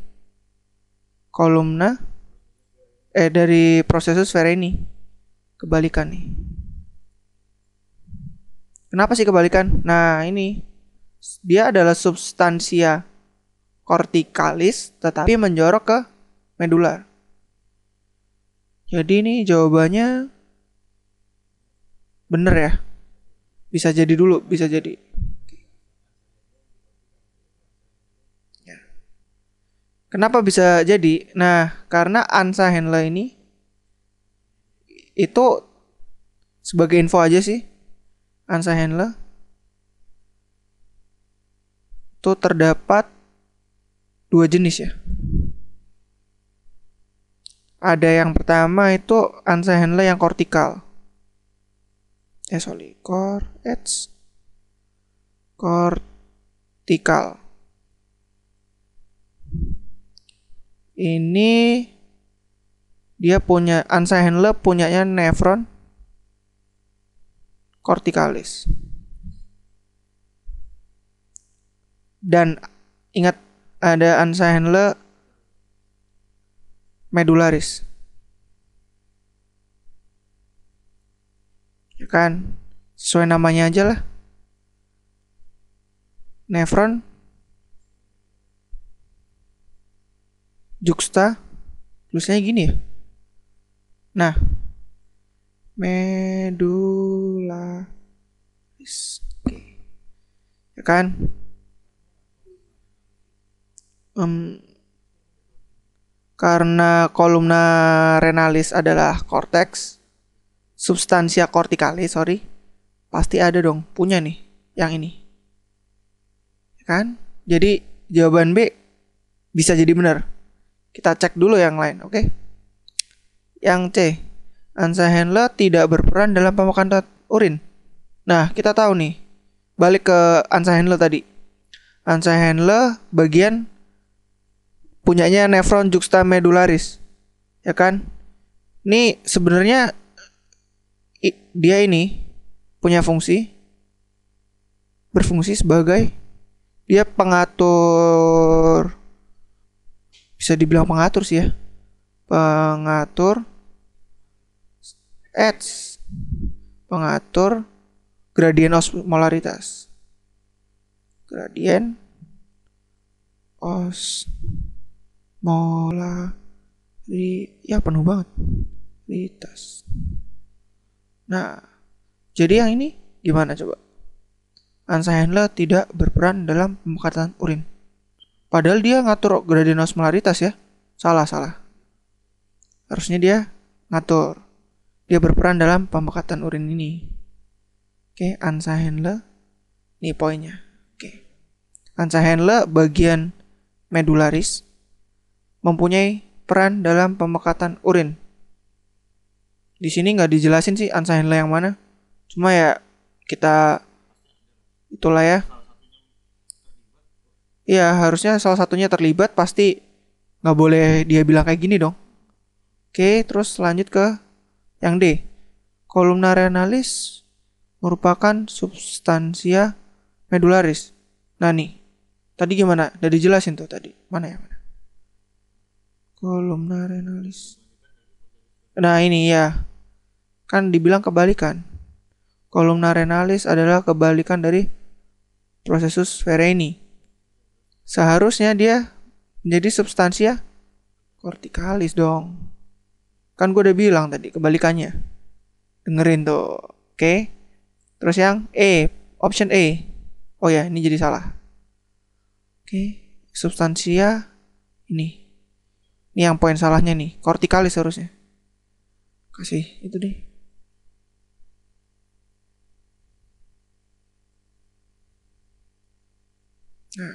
dari prosesus Ferengi. Kebalikan nih. Kenapa sih kebalikan? Nah, ini dia adalah substansia corticalis tetapi menjorok ke medular. Jadi ini jawabannya bener ya. Bisa jadi dulu, bisa jadi. Kenapa bisa jadi? Nah, karena Ansahenle ini itu sebagai info aja sih. Ansahenle itu terdapat 2 jenis ya. Ada yang pertama itu Ansahenle yang kortikal. Kortikal. Ini dia punya Ansahenle punyanya nefron corticalis. Dan ingat ada Ansahenle medularis. Ya kan? Sesuai namanya aja lah. Nefron juxta tulisannya gini ya. Nah, medularis. Oke. Ya kan? Karena kolumna renalis adalah korteks, substansia corticalis, pasti ada dong punya nih yang ini. Ya kan? Jadi jawaban B bisa jadi benar. Kita cek dulu yang lain, oke? Yang C, Ansahenle tidak berperan dalam pembukaan urin. Nah, kita tahu nih. Balik ke Ansahenle tadi. Ansahenle bagian punyanya nefron juxta medularis. Ya kan? Ini sebenarnya dia ini punya berfungsi sebagai dia pengatur, bisa dibilang pengatur sih ya, pengatur gradien osmolaritas, Ya penuh banget. Litas. Nah, jadi yang ini gimana coba? Ansa Handler tidak berperan dalam pemekatan urin. Padahal dia ngatur gradien osmolaritas ya. Salah. Harusnya dia ngatur. Dia berperan dalam pemekatan urin ini. Oke, Ansa Handler. Ini poinnya. Oke. Ansa Handler bagian medularis mempunyai peran dalam pemekatan urin. Di sini nggak dijelasin sih Ansa Handler yang mana. Cuma ya kita itulah ya. Iya, harusnya salah satunya terlibat, pasti nggak boleh dia bilang kayak gini dong. Oke, terus lanjut ke yang D. Columna renalis merupakan substansia medularis. Nah nih, tadi gimana? Udah dijelasin tuh tadi. Mana ya? Mana? Columna renalis. Nah ini ya, kan dibilang kebalikan. Columna renalis adalah kebalikan dari processus Fereini. Seharusnya dia menjadi substansia corticalis dong. Kan gue udah bilang tadi kebalikannya. Dengerin tuh. Oke. Terus yang E, option E. Oh ya, ini jadi salah. Oke. Substansia ini. Ini yang poin salahnya nih. Corticalis harusnya. Kasih itu deh. Nah,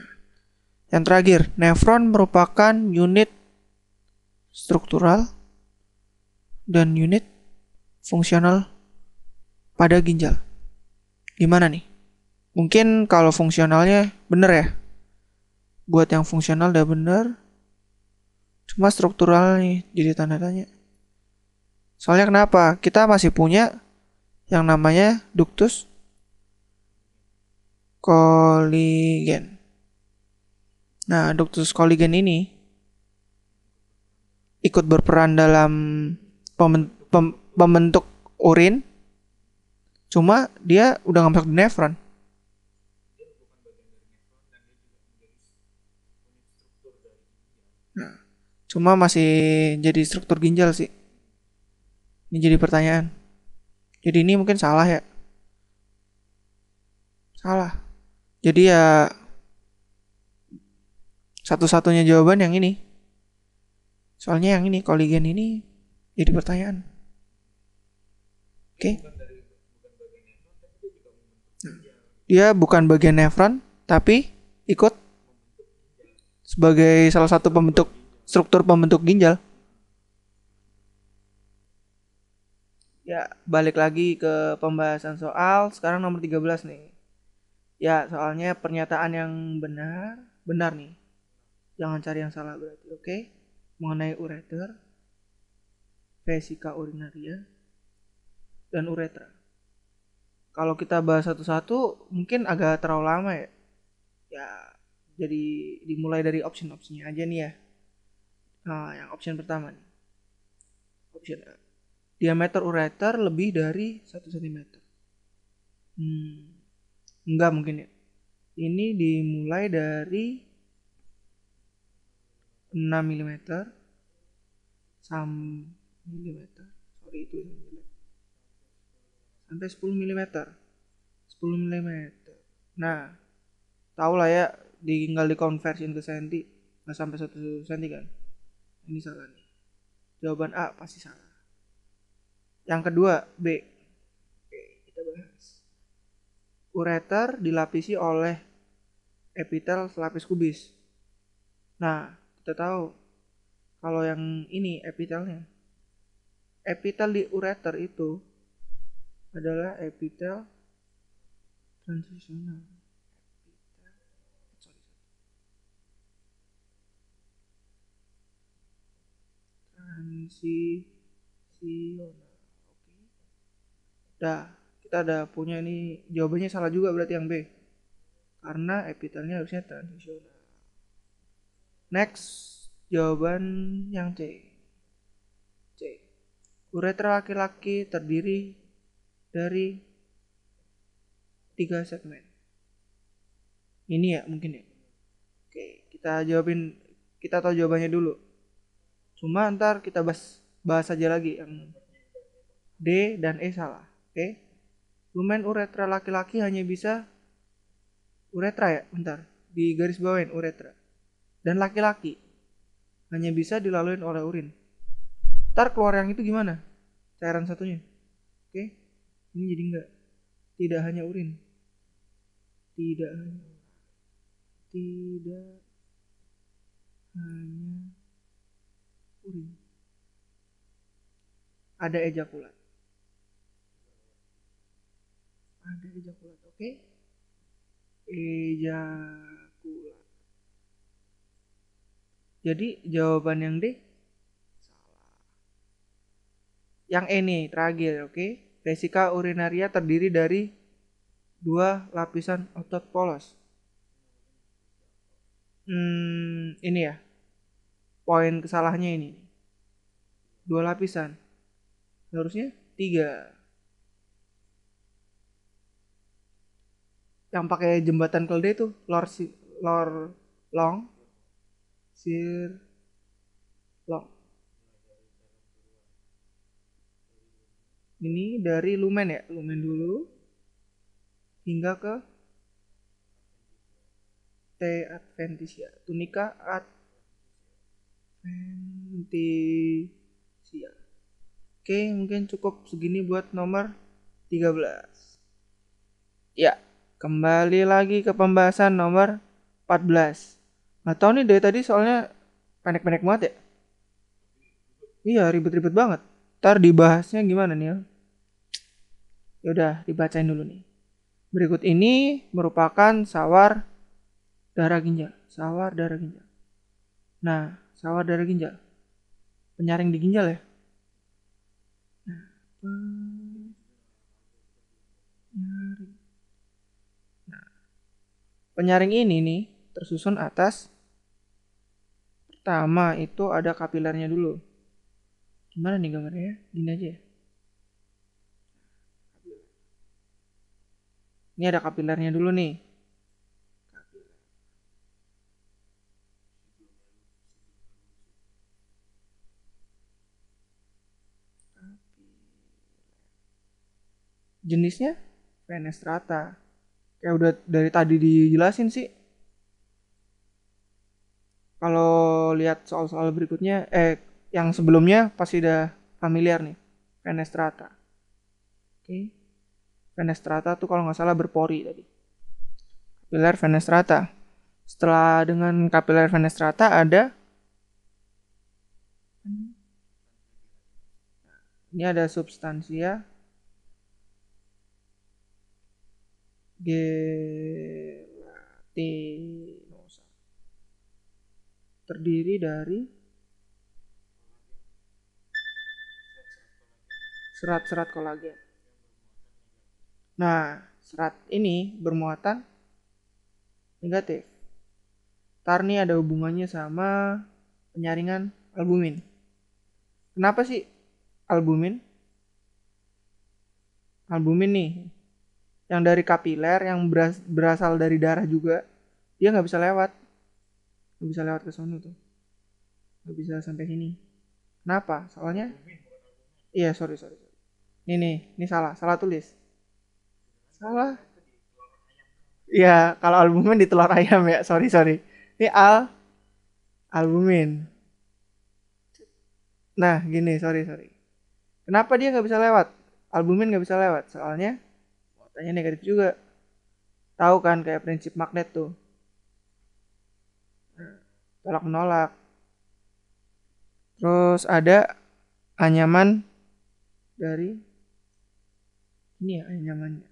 yang terakhir, nefron merupakan unit struktural dan unit fungsional pada ginjal. Gimana nih? Mungkin kalau fungsionalnya bener ya. Buat yang fungsional udah bener. Cuma struktural nih jadi tanda tanya. Soalnya kenapa? Kita masih punya yang namanya ductus Colligen. Nah, ductus Colligen ini ikut berperan dalam pembentuk urin. Cuma dia udah nggak masuk di nefron. Nah, cuma masih jadi struktur ginjal sih. Ini jadi pertanyaan. Jadi ini mungkin salah ya. Salah. Jadi ya satu-satunya jawaban yang ini. Soalnya yang ini Colligen ini jadi pertanyaan. Oke. Dia bukan bagian nefron tapi ikut sebagai salah satu pembentuk struktur pembentuk ginjal. Ya, balik lagi ke pembahasan soal. Sekarang nomor 13 nih. Ya, soalnya pernyataan yang benar nih. Jangan cari yang salah berarti, oke? Mengenai ureter, vesika urinaria, dan uretra. Kalau kita bahas satu-satu mungkin agak terlalu lama ya. Ya, jadi dimulai dari option-optionnya aja nih ya. Nah, yang option pertama nih. Option A. Diameter ureter lebih dari 1 cm. Enggak mungkin ya. Ini dimulai dari 6 mm sorry itu sampai 10 mm 10 mm. Nah, tau lah ya, tinggal dikonversiin ke senti, nggak sampai 1 senti kan. Ini salah nih. Jawaban A pasti salah. Yang kedua, B. Oke, kita bahas. Ureter dilapisi oleh epitel selapis kubis. Nah, kita tahu kalau yang ini epitelnya. Epitel di ureter itu adalah epitel transisional. Transisional. Dah, kita ada punya ini, jawabannya salah juga berarti yang B. Karena epitelnya harusnya transisional. Next, jawaban yang C. Uretra laki-laki terdiri dari 3 segmen. Ini ya mungkin ya. Oke, kita tahu jawabannya dulu. Cuma ntar kita bahas aja lagi yang D dan E salah. Oke. Lumen uretra laki-laki hanya bisa uretra ya, bentar. Di garis bawain uretra. Dan laki-laki hanya bisa dilalui oleh urin. Ntar keluar yang itu gimana? Cairan satunya. Oke. Ini jadi enggak. Tidak hanya urin. Tidak hanya urin. Ada ejakulat. Oke. Ejakulat. Jadi jawaban yang D salah. Yang E nih terakhir, oke. Vesika urinaria terdiri dari 2 lapisan otot polos. Ini ya. Poin kesalahannya ini. 2 lapisan. Harusnya 3. Yang pakai jembatan keledai itu long sir long. Ini dari lumen ya, lumen dulu hingga ke T adventitia, tunica adventitia. Oke, mungkin cukup segini buat nomor 13. Ya, kembali lagi ke pembahasan nomor 14. Nggak tahu nih dari tadi soalnya pendek-pendek banget ya. Iya, ribet-ribet banget. Ntar dibahasnya gimana nih ya? Yaudah, dibacain dulu nih. Berikut ini merupakan sawar darah ginjal. Nah, sawar darah ginjal. Penyaring di ginjal ya. Penyaring ini nih tersusun atas. Pertama itu ada kapilernya dulu. Gimana nih gambarnya? Gini aja ya. Ini ada kapilernya dulu nih. Jenisnya fenestrata. Kayak udah dari tadi dijelasin sih. Kalau lihat soal-soal berikutnya, yang sebelumnya pasti udah familiar nih. Fenestrata. Oke. Fenestrata tuh kalau nggak salah berpori tadi. Kapiler fenestrata. Setelah dengan kapiler fenestrata ada ini ada substansia gelatinosa. Terdiri dari serat-serat kolagen. Nah, serat ini bermuatan negatif. Ntar nih ada hubungannya sama penyaringan albumin. Kenapa sih albumin? Albumin nih, yang dari kapiler, yang berasal dari darah juga, dia nggak bisa lewat ke sono tuh, nggak bisa sampai sini. Kenapa? Soalnya, iya sorry. Ini salah tulis. Salah. Iya, kalau albumin di telur ayam ya, sorry. Ini albumin. Nah, gini, sorry. Kenapa dia nggak bisa lewat? Albumin nggak bisa lewat, soalnya muatannya negatif juga. Tahu kan kayak prinsip magnet tuh. Tolak menolak. Terus ada anyaman dari ini ya anyamannya.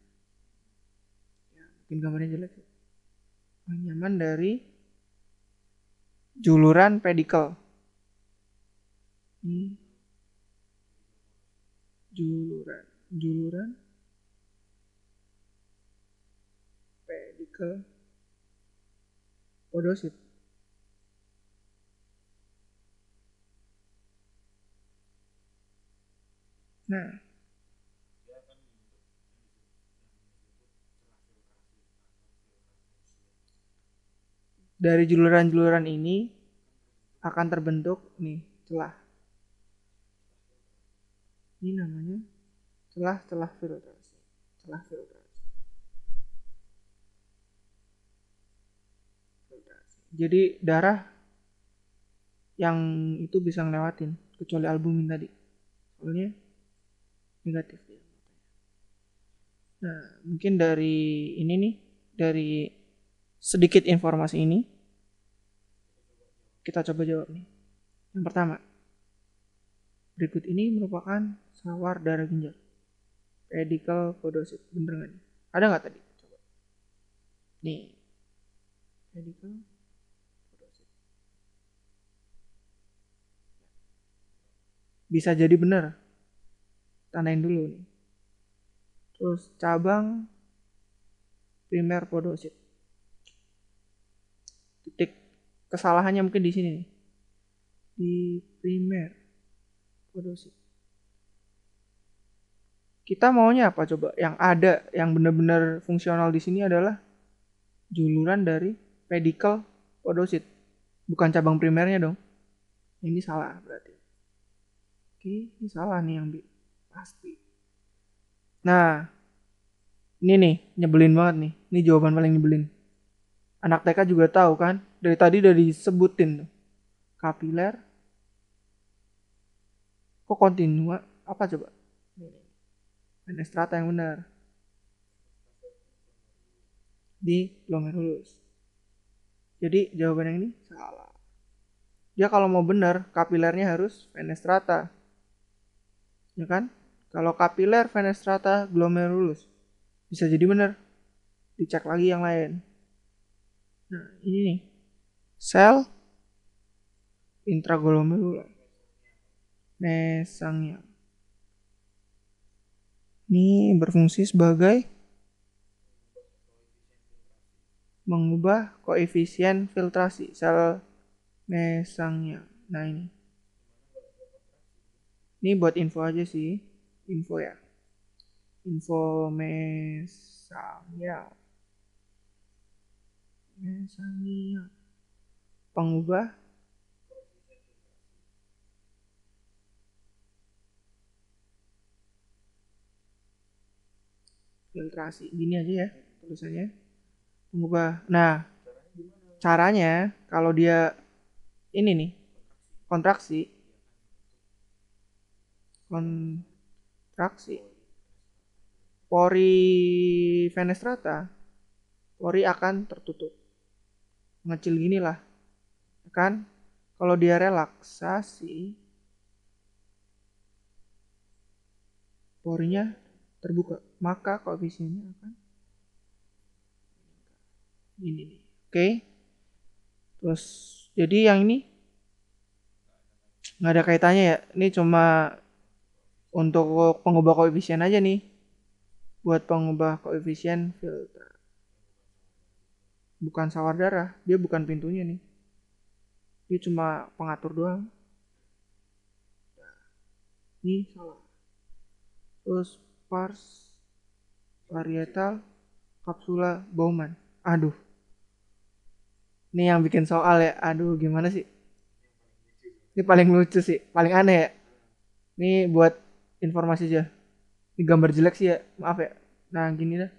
Ya, mungkin gambarnya jelek. Anyaman dari juluran pedikel. Juluran pedikel podosit. Nah, dari juluran-juluran ini akan terbentuk nih celah. Ini namanya celah filtrasi. Celah filtrasi. Jadi darah yang itu bisa ngelewatin kecuali albumin tadi. Soalnya negatif dia. Nah, mungkin dari ini nih, dari sedikit informasi ini kita coba jawab nih. Yang pertama, berikut ini merupakan sawar darah ginjal. Pedicle podocyte, bener nggak nih? Ada nggak tadi? Coba. Nih, pedicle podocyte. Bisa jadi benar. Tandain dulu nih. Terus cabang primer podocyte. Titik kesalahannya mungkin di sini nih. Di primer podocyte. Kita maunya apa coba? Yang ada, yang benar-benar fungsional di sini adalah juluran dari pedicle podocyte. Bukan cabang primernya dong. Ini salah berarti. Oke, ini salah nih yang pasti. Nah, ini nih nyebelin banget nih. Ini jawaban paling nyebelin. Anak TK juga tahu kan? Dari tadi udah disebutin tuh. Kapiler. Kok kontinua? Apa coba? Fenestrata yang benar. Di glomerulus. Jadi jawaban yang ini salah. Dia kalau mau benar, kapilernya harus fenestrata. Ya kan? Kalau kapiler fenestrata glomerulus. Bisa jadi benar. Dicek lagi yang lain. Nah, ini nih. Sel intraglomerular. Mesangial. Ini berfungsi sebagai mengubah koefisien filtrasi sel mesangial. Nah, ini buat info aja sih. Info ya. Info mesangial. Mesangial. Pengubah filtrasi. Gini aja ya tulisannya. Mengubah. Nah, caranya kalau dia ini nih kontraksi pori fenestrata, pori akan tertutup mengecil gini lah, kan? Kalau dia relaksasi, porinya terbuka, maka koefisiennya akan ini nih. Oke. Terus jadi yang ini nggak ada kaitannya ya. Ini cuma untuk pengubah koefisien aja nih. Buat pengubah koefisien filter. Bukan sawar darah, dia bukan pintunya nih. Dia cuma pengatur doang. Ini salah. Terus pars parietal kapsula Bowman. Aduh. Ini yang bikin soal ya. Aduh, gimana sih? Ini paling lucu sih, paling aneh ya. Ini buat informasi aja. Ini gambar jelek sih ya, maaf ya. Nah, gini dah.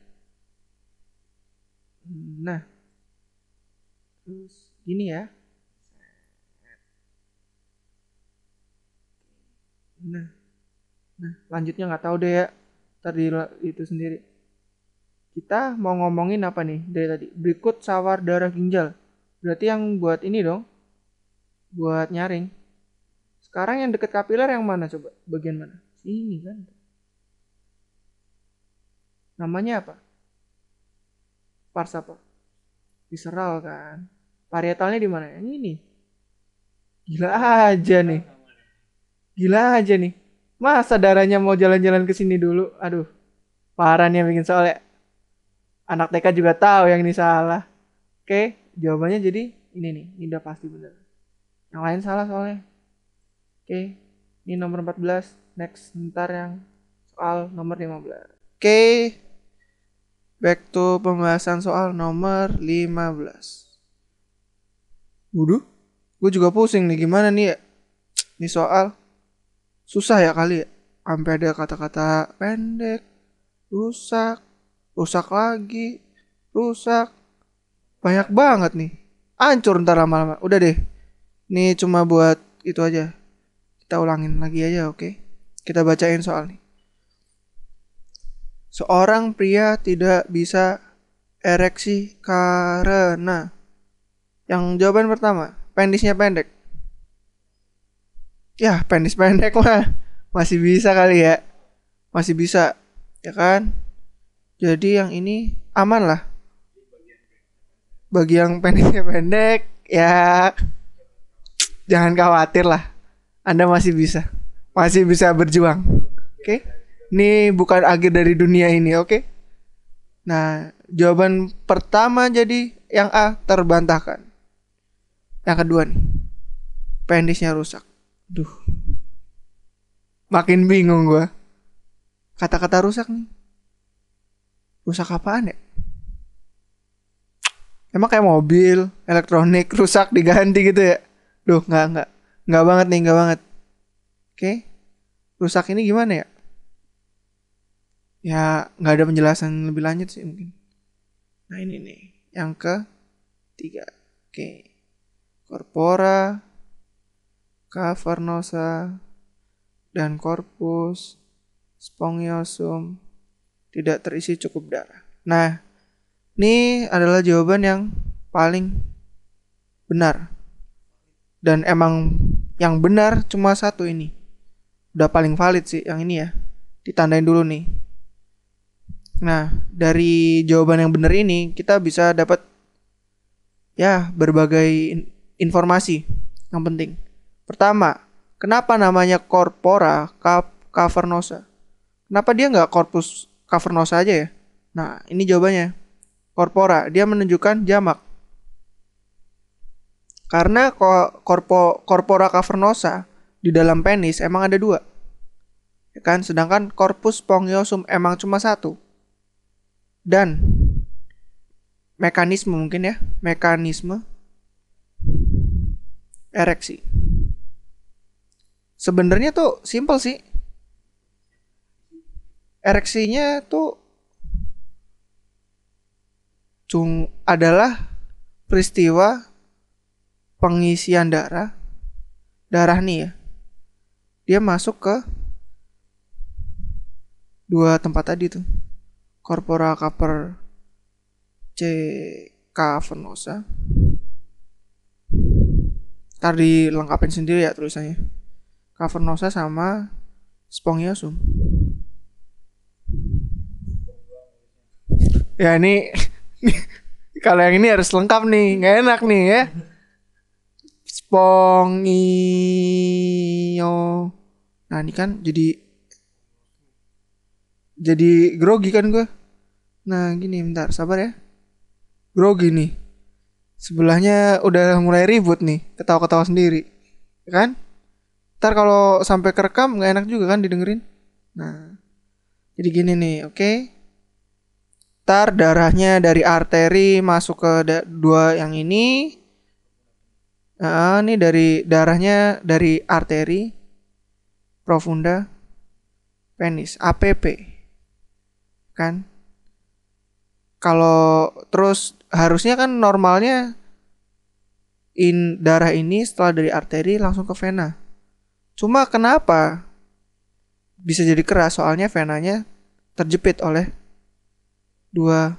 Nah. Terus gini ya. Nah, lanjutnya nggak tahu deh ya. Tadi itu sendiri. Kita mau ngomongin apa nih dari tadi? Berikut sawar darah ginjal. Berarti yang buat ini dong. Buat nyaring. Sekarang yang deket kapiler yang mana coba? Bagian mana? Sini kan. Namanya apa? Pars apa? Visceral kan. Parietalnya di mana? Yang ini. Gila aja nih. Gila aja nih. Masa darahnya mau jalan-jalan ke sini dulu? Aduh. Parah nih yang bikin soal ya. Anak TK juga tahu yang ini salah. Oke, jawabannya jadi ini nih. Ini udah pasti benar. Yang lain salah soalnya. Oke, ini nomor 14. Next, ntar yang soal nomor 15. Oke, back to pembahasan soal nomor 15. Waduh, gue juga pusing nih. Gimana nih ya? Ini soal susah ya kali ya? sampai ada kata-kata pendek, rusak, rusak lagi, rusak. Banyak banget nih. Hancur ntar lama-lama. Udah deh. Ini cuma buat itu aja. Kita ulangin lagi aja, oke? Kita bacain soal nih. Seorang pria tidak bisa ereksi karena. Yang jawaban pertama, penisnya pendek. Ya, penis pendek mah masih bisa kali ya. Masih bisa, ya kan? Jadi yang ini aman lah. Bagi yang penisnya pendek, ya jangan khawatir lah. Anda masih bisa. Masih bisa berjuang. Oke? Ini bukan akhir dari dunia ini, oke? Nah, jawaban pertama jadi yang A, terbantahkan. Yang kedua nih, penisnya rusak. Duh. Makin bingung gua. Kata-kata rusak nih. Rusak apaan ya? Emang kayak mobil, elektronik rusak diganti gitu ya? Duh, enggak banget nih, enggak banget. Oke. Rusak ini gimana ya? Ya, enggak ada penjelasan lebih lanjut sih mungkin. Nah, ini nih, yang ketiga. Oke. Corpora, cavernosa, dan corpus spongiosum tidak terisi cukup darah. Nah, ini adalah jawaban yang paling benar. Dan emang yang benar cuma satu ini. Udah paling valid sih yang ini ya. Ditandain dulu nih. Nah, dari jawaban yang benar ini kita bisa dapat ya berbagai informasi yang penting. Pertama, kenapa namanya corpora cavernosa? Kenapa dia nggak corpus cavernosa aja ya? Nah, ini jawabannya. Corpora, dia menunjukkan jamak. Karena corpora cavernosa di dalam penis emang ada 2. Ya kan? Sedangkan corpus spongiosum emang cuma 1. Dan mekanisme mungkin ya, mekanisme ereksi. Sebenarnya tuh simple sih. Ereksinya tuh adalah peristiwa pengisian darah nih ya. Dia masuk ke 2 tempat tadi tuh. Corpora cavernosa. Ntar dilengkapin sendiri ya tulisannya. Cavernosa sama spongiosum. Ya ini kalau yang ini harus lengkap nih, nggak enak nih ya. Spongio. Nah ini kan jadi grogi kan gue. Nah gini, bentar sabar ya. Grogi nih. Sebelahnya udah mulai ribut nih, ketawa-ketawa sendiri, ya kan? Ntar kalau sampai kerekam nggak enak juga kan didengerin. Nah, jadi gini nih, oke? Ntar darahnya dari arteri masuk ke 2 yang ini. Nah, ini dari darahnya dari arteri profunda penis, APP. Kan? Kalau terus harusnya kan normalnya darah ini setelah dari arteri langsung ke vena. Cuma kenapa bisa jadi keras? Soalnya venanya terjepit oleh 2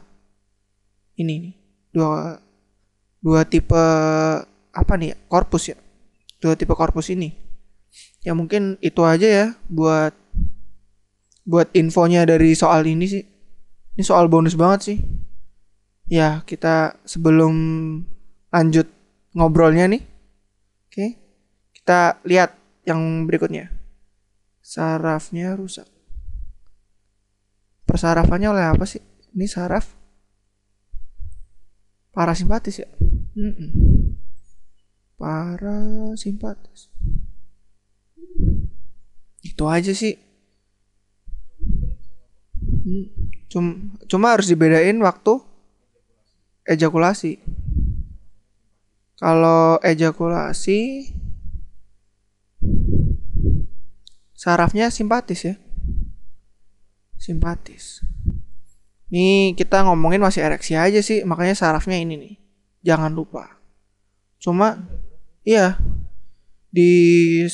ini nih. 2 tipe apa nih? Korpus ya. 2 tipe korpus ini. Ya mungkin itu aja ya buat infonya dari soal ini sih. Ini soal bonus banget sih. Ya, kita sebelum lanjut ngobrolnya nih. Oke. Kita lihat yang berikutnya. Sarafnya rusak. Persarafannya oleh apa sih? Ini saraf parasimpatis ya. Parasimpatis. Itu aja sih. Cuma harus dibedain waktu ejakulasi. Kalau ejakulasi sarafnya simpatis ya. Simpatis. Nih kita ngomongin masih ereksi aja sih, makanya sarafnya ini nih. Jangan lupa. Cuma iya, di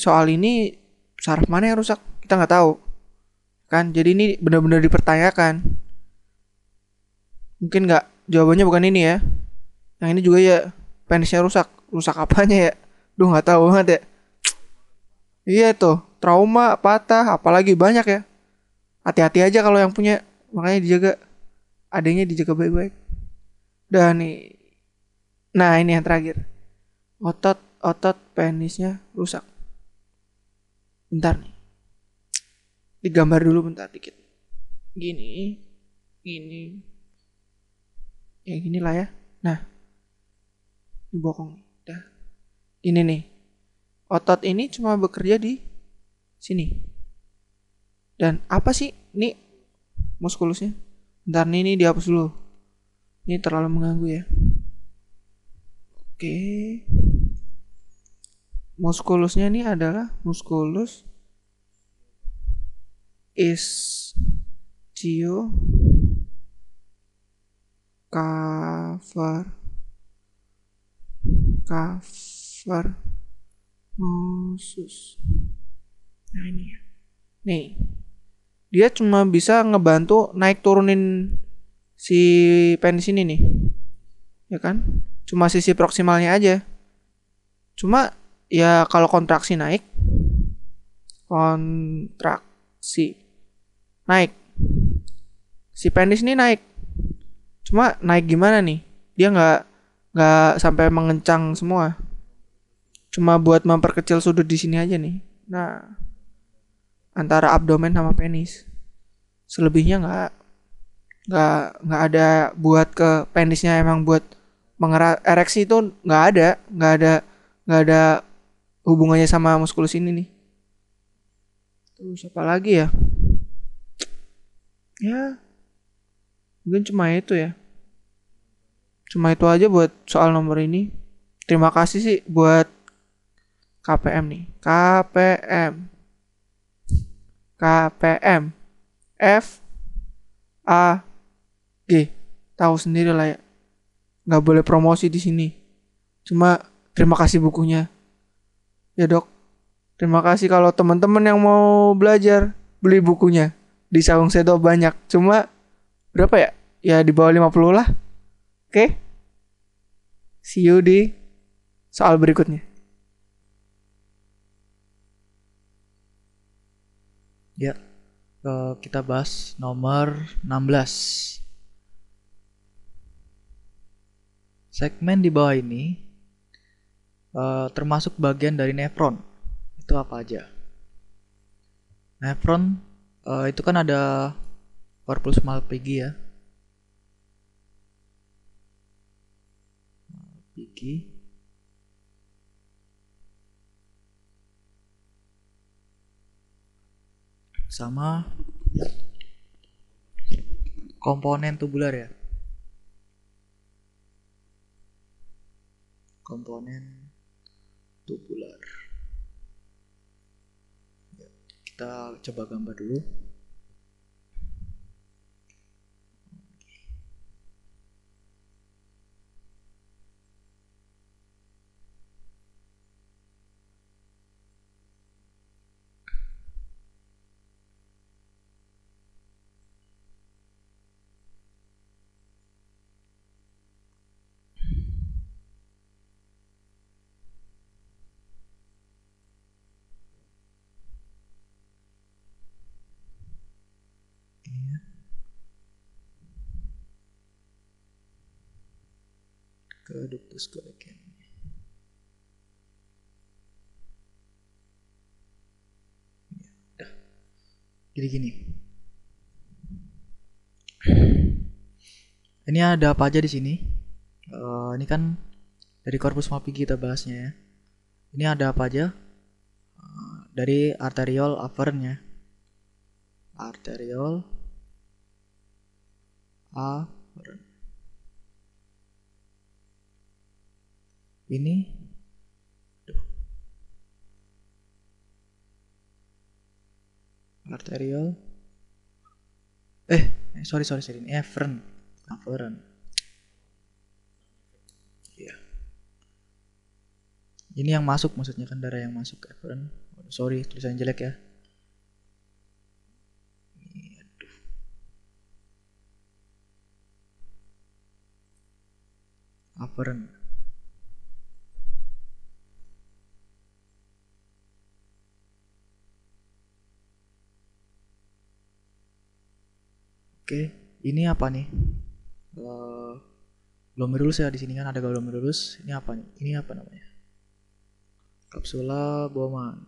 soal ini saraf mana yang rusak kita nggak tahu kan, jadi ini benar-benar dipertanyakan. Mungkin nggak, jawabannya bukan ini ya, yang ini juga ya. Penisnya rusak, rusak apanya ya? Duh, nggak tahu banget ya. Iya tuh, trauma, patah, apalagi banyak ya. Hati-hati aja kalau yang punya, makanya dijaga, adanya dijaga baik-baik. Dan nih, nah ini yang terakhir, otot penisnya rusak. Bentar nih, digambar dulu bentar dikit. Gini, gini, ya gini lah ya. Nah, ini bokong. Dah, gini nih. Otot ini cuma bekerja di sini. Dan apa sih? Ini muskulusnya. Bentar nih, ini dihapus dulu. Ini terlalu mengganggu ya. Oke. Muskulusnya ini adalah muskulus ischio cavernosus. Nah ini ya. Nih, dia cuma bisa ngebantu naik turunin si penis ini nih, ya kan? Cuma sisi proksimalnya aja. Cuma ya kalau kontraksi naik, si penis ini naik. Cuma naik gimana nih? Dia nggak sampai mengencang semua. Cuma buat memperkecil sudut di sini aja nih. Nah, antara abdomen sama penis. Selebihnya nggak ada buat ke penisnya, emang buat ereksi itu nggak ada hubungannya sama muskulus ini nih. Terus apa lagi ya? Ya, mungkin cuma itu ya. Cuma itu aja buat soal nomor ini. Terima kasih sih buat KPM nih. KPM F A G. Tahu sendiri lah ya. Nggak boleh promosi di sini. Cuma terima kasih bukunya. Ya dok. Terima kasih kalau teman-teman yang mau belajar beli bukunya. Di Saung Sedo banyak. Cuma berapa ya? Ya di bawah 50 lah. Oke. See you di soal berikutnya. Ya, kita bahas nomor 16. Segmen di bawah ini termasuk bagian dari nefron. Itu apa aja? Nefron itu kan ada corpus Malpighi ya. Malpighi. Sama komponen tubular ya. Komponen tubular. Ya, kita coba gambar dulu. Ke ductus colicans. Udah. Jadi gini. Ini ada apa aja di sini? Ini kan dari corpus Malpighi kita bahasnya ya. Ini ada apa aja? Dari arteriole afferentnya. Arteriole afferent. Ini Arteriol. Sorry, ini efferent. Iya. Ini yang masuk, maksudnya kan darah yang masuk efferent. Sorry, tulisan jelek ya. Afferent. Oke, ini apa nih? Glomerulus ya, di sini kan ada glomerulus. Ini apa nih? Ini apa namanya? Kapsula Bowman.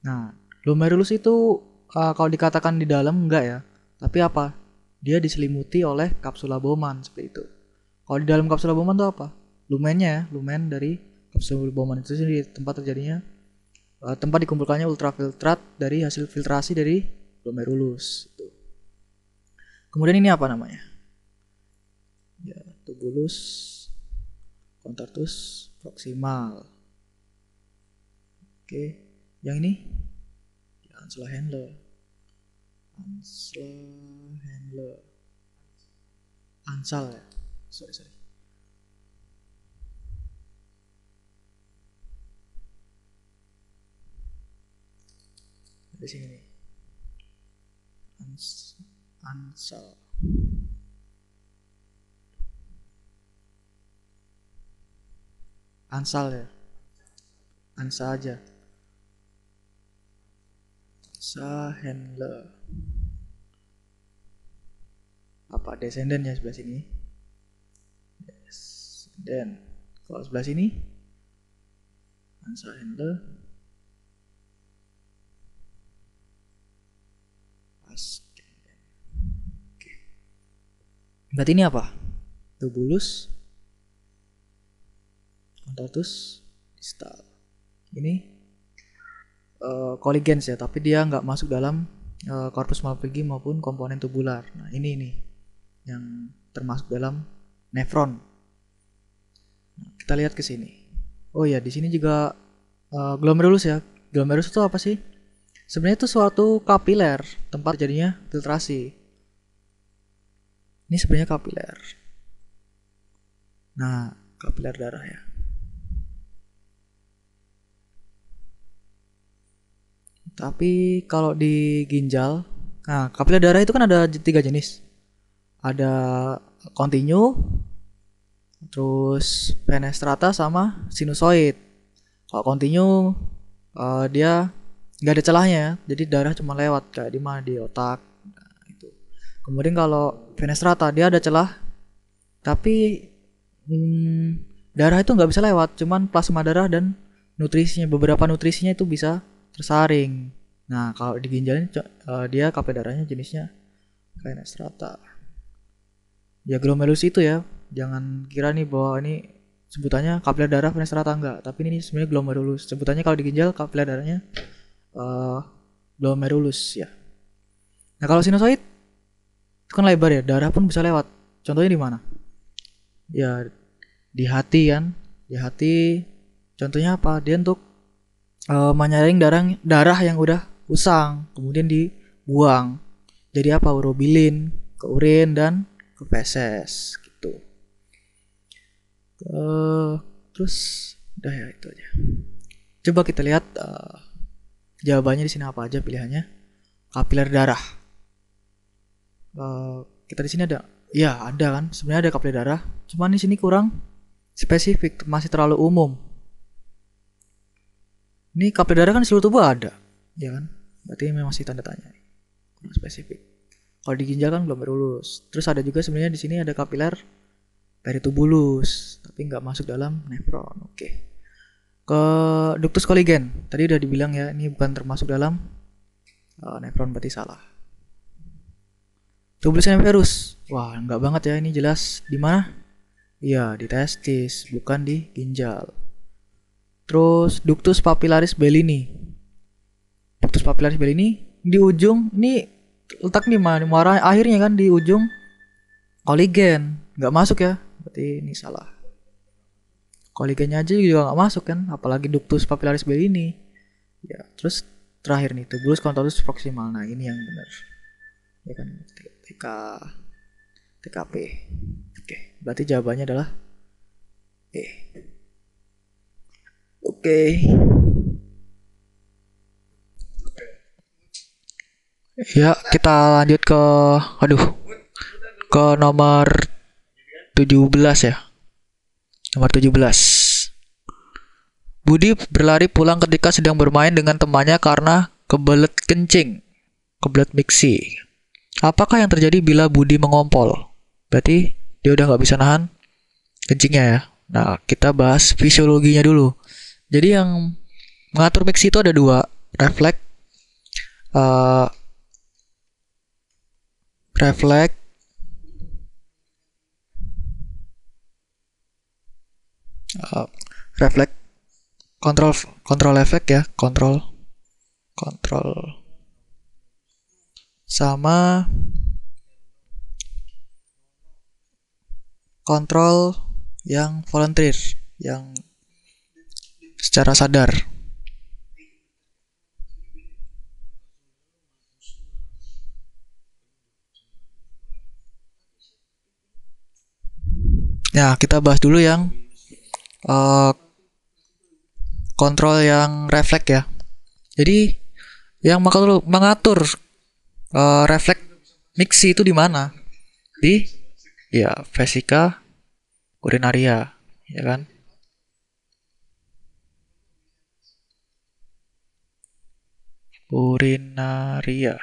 Nah, glomerulus itu kalau dikatakan di dalam enggak ya. Tapi apa? Dia diselimuti oleh kapsula Bowman seperti itu. Kalau di dalam kapsula Bowman itu apa? Lumennya ya, lumen dari kapsula Bowman itu sendiri tempat terjadinya tempat dikumpulkannya ultrafiltrat dari hasil filtrasi dari glomerulus. Kemudian ini apa namanya? Ya, tubulus contortus proximal. Oke, yang ini Ansler-Handler. Ansal ya. Sorry. Di sini nih. Ansal. Ansal ya. Ansa aja. Ansel-Handler. Apa descendant ya sebelah sini? Descendant. Kalau sebelah sini Ansel-Handler. Oke. Berarti ini apa? Tubulus contortus distal. Ini Colligens ya, tapi dia nggak masuk dalam corpus Malpighi maupun komponen tubular. Nah ini yang termasuk dalam nefron. Nah, kita lihat ke sini. Oh ya, di sini juga glomerulus ya. Glomerulus itu apa sih? Sebenarnya itu suatu kapiler, tempat jadinya filtrasi. Ini sebenarnya kapiler. Nah, kapiler darah ya. Tapi kalau di ginjal, nah kapiler darah itu kan ada 3 jenis. Ada continue, terus fenestrata sama sinusoid. Kalau continue dia nggak ada celahnya, jadi darah cuma lewat kayak di mana, di otak. Nah, itu. Kemudian kalau fenestrata dia ada celah, tapi darah itu nggak bisa lewat, cuman plasma darah dan nutrisinya, beberapa nutrisinya itu bisa tersaring. Nah kalau di ginjal ini dia kapiler darahnya jenisnya fenestrata. Ya glomerulus itu ya, jangan kira nih bahwa ini sebutannya kapiler darah fenestrata, enggak, tapi ini sebenarnya glomerulus. Sebutannya kalau di ginjal kapiler darahnya glomerulus ya. Nah kalau sinusoid itu kan lebar ya, darah pun bisa lewat. Contohnya di mana? Ya di hati kan, di hati. Contohnya apa? Dia untuk menyaring darah yang udah usang, kemudian dibuang. Jadi apa? Urobilin ke urin dan ke feses gitu. Terus udah ya itu aja. Coba kita lihat jawabannya di sini apa aja pilihannya. Kapiler darah. Kita di sini ada, ya ada kan. Sebenarnya ada kapiler darah, cuman di sini kurang spesifik, masih terlalu umum. Ini kapiler darah kan di seluruh tubuh ada, ya kan? Berarti memang masih tanda tanya, kurang spesifik. Kalau di ginjal kan glomerulus. Terus ada juga sebenarnya di sini ada kapiler peritubulus, tapi nggak masuk dalam nefron. Oke. Ke ductus Colligen tadi udah dibilang ya, ini bukan termasuk dalam nefron, berarti salah. Tubulus seminferus, wah nggak banget ya, ini jelas di mana? Iya di testis, bukan di ginjal. Terus ductus papillaris Bellini, ductus papillaris Bellini di ujung, ini letak di mana? Muara akhirnya kan di ujung Colligen, nggak masuk ya, berarti ini salah. Koligennya aja juga nggak masuk kan, apalagi ductus papillaris ini. Ya, terus terakhir nih tubulus contortus proximal. Nah, ini yang benar. Ya kan, TKP. Oke, berarti jawabannya adalah E. Oke. Ya, kita lanjut ke nomor 17 ya. Nomor 17. Budi berlari pulang ketika sedang bermain dengan temannya karena kebelet kencing. Kebelet miksi. Apakah yang terjadi bila Budi mengompol? Berarti dia udah nggak bisa nahan kencingnya ya. Nah, kita bahas fisiologinya dulu. Jadi yang mengatur miksi itu ada dua. Refleks refleks kontrol efek ya, kontrol sama kontrol yang volunteer, yang secara sadar. Nah, kita bahas dulu yang kontrol yang refleks ya. Jadi yang mengatur refleks miksi itu di mana? Di ya vesika urinaria, ya kan? Urinaria.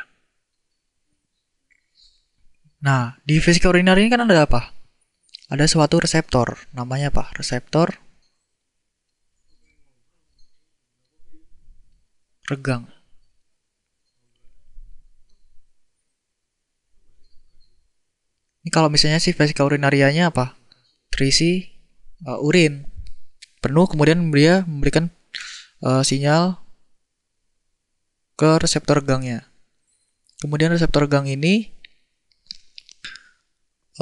Nah, di vesika urinaria ini kan ada apa? Ada suatu reseptor, namanya apa? Reseptor regang. Ini kalau misalnya si vesika urinarianya apa? Terisi urin penuh, kemudian dia memberikan sinyal ke reseptor regangnya. Kemudian reseptor regang ini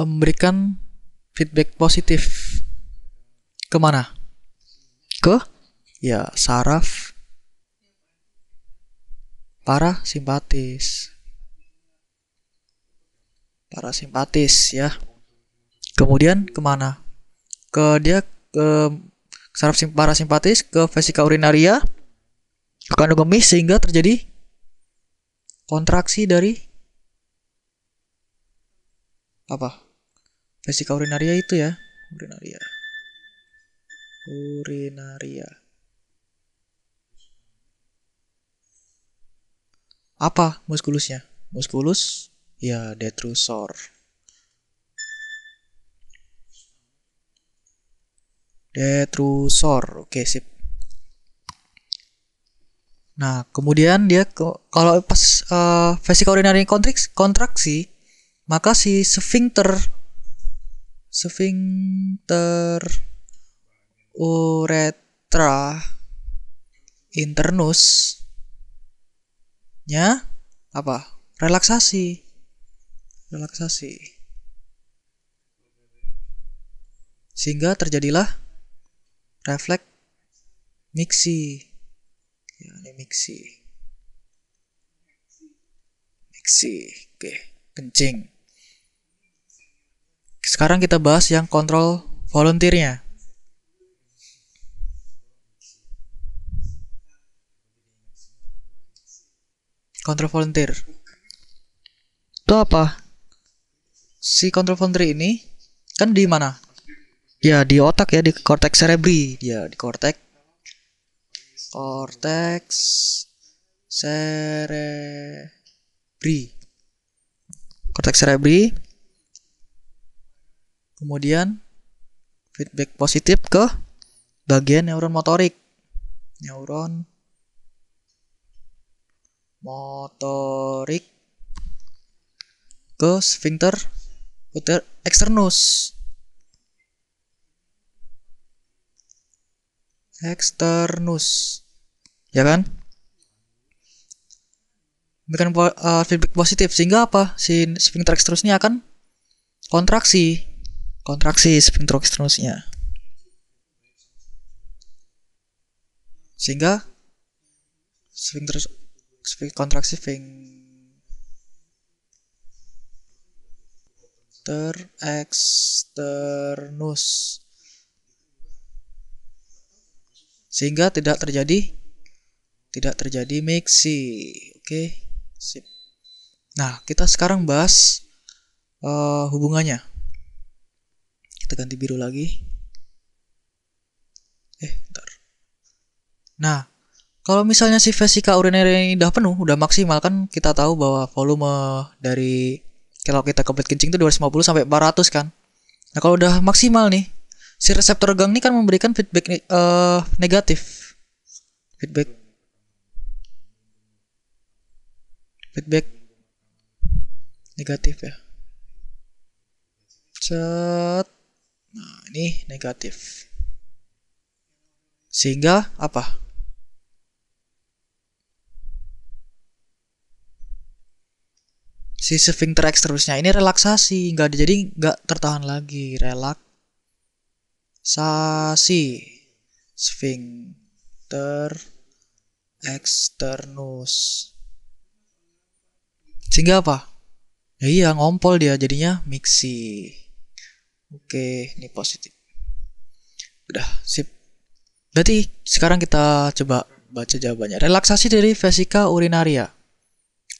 memberikan feedback positif kemana? Ke ya saraf parasimpatis ya. Kemudian kemana? Ke saraf parasimpatis, ke vesika urinaria, ke kandung kemih, sehingga terjadi kontraksi dari apa? Vesika urinaria itu ya, urinaria. Apa muskulusnya? Muskulus ya detrusor. Oke, sip. Nah, kemudian dia kalau pas vesika urinaria kontraksi, maka si sphincter uretra internus nya apa? Relaksasi. Sehingga terjadilah refleks miksi. Ya, ini miksi. Oke, kencing. Sekarang kita bahas yang kontrol volunteernya. Kontrol volunteer itu apa? Si kontrol volunteer ini kan di mana? Ya di otak ya, di cortex cerebri. Dia di cortex cerebri. Kemudian feedback positif ke bagian neuron motorik ke sphincter externus ya kan, memberikan feedback positif, sehingga apa, si sphincter externusnya akan kontraksi sphincter externusnya. Sehingga kontraksi sphincter externus, sehingga tidak terjadi mixi. Oke, sip. Nah, kita sekarang bahas hubungannya. Kita ganti biru lagi. Bentar. Nah, kalau misalnya si vesika urinaria ini udah penuh, udah maksimal, kan kita tahu bahwa volume dari kalau kita kebelet kencing itu 250 sampai 400 kan. Nah, kalau udah maksimal nih, si reseptor gang ini kan memberikan feedback negatif. Feedback negatif ya. Set. Nah, ini negatif. Sehingga apa? Si sphincter externusnya ini relaksasi, nggak tertahan lagi, relaksasi sphincter externus. Sehingga apa? Ya iya, ngompol dia, jadinya mixi. Oke, ini positif. Udah, sip. Berarti sekarang kita coba baca jawabannya. Relaksasi dari vesika urinaria.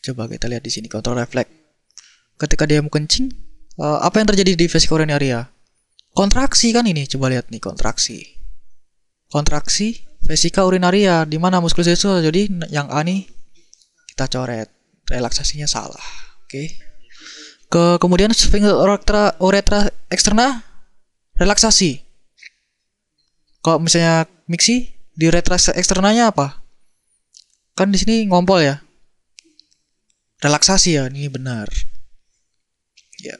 Coba kita lihat di sini kontrol refleks. Ketika dia mau kencing, apa yang terjadi di vesika urinaria? Kontraksi kan ini. Coba lihat nih kontraksi. Kontraksi vesika urinaria di mana muskulus itu. Jadi yang A nih kita coret. Relaksasinya salah. Oke. Kemudian sphincter uretra eksterna relaksasi. Kalau misalnya mixi di uretra eksternanya apa? Kan di sini ngompol ya. Relaksasi ya, ini benar. Ya.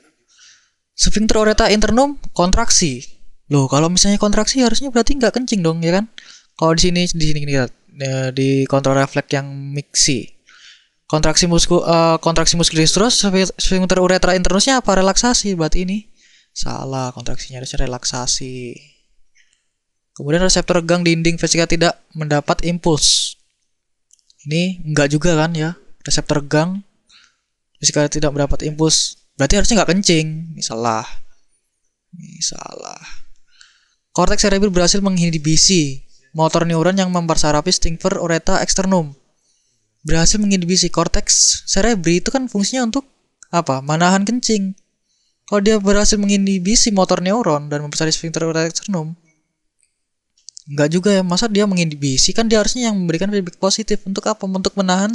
Sphincter uretra internum kontraksi. Loh, kalau misalnya kontraksi harusnya berarti nggak kencing dong, ya kan? Kalau di sini lihat di kontrol refleks yang mixi. Kontraksi muskulis terus sphincter uretra internusnya apa? Relaksasi. Berarti ini salah, kontraksinya harusnya relaksasi. Kemudian reseptor gang dinding vesika tidak mendapat impuls. Ini enggak juga kan ya? Reseptor gang vesika tidak mendapat impuls. Berarti harusnya enggak kencing. Ini salah. Korteks cerebri berhasil menginhibisi motor neuron yang mempersarapi sphincter uretra externum. Berhasil menginhibisi korteks cerebri itu kan fungsinya untuk apa? Menahan kencing. Kalau dia berhasil menginhibisi motor neuron dan mempersarapi sphincter uretra externum, enggak juga ya, masa dia menginhibisi? Kan dia harusnya yang memberikan feedback positif. Untuk apa? Untuk menahan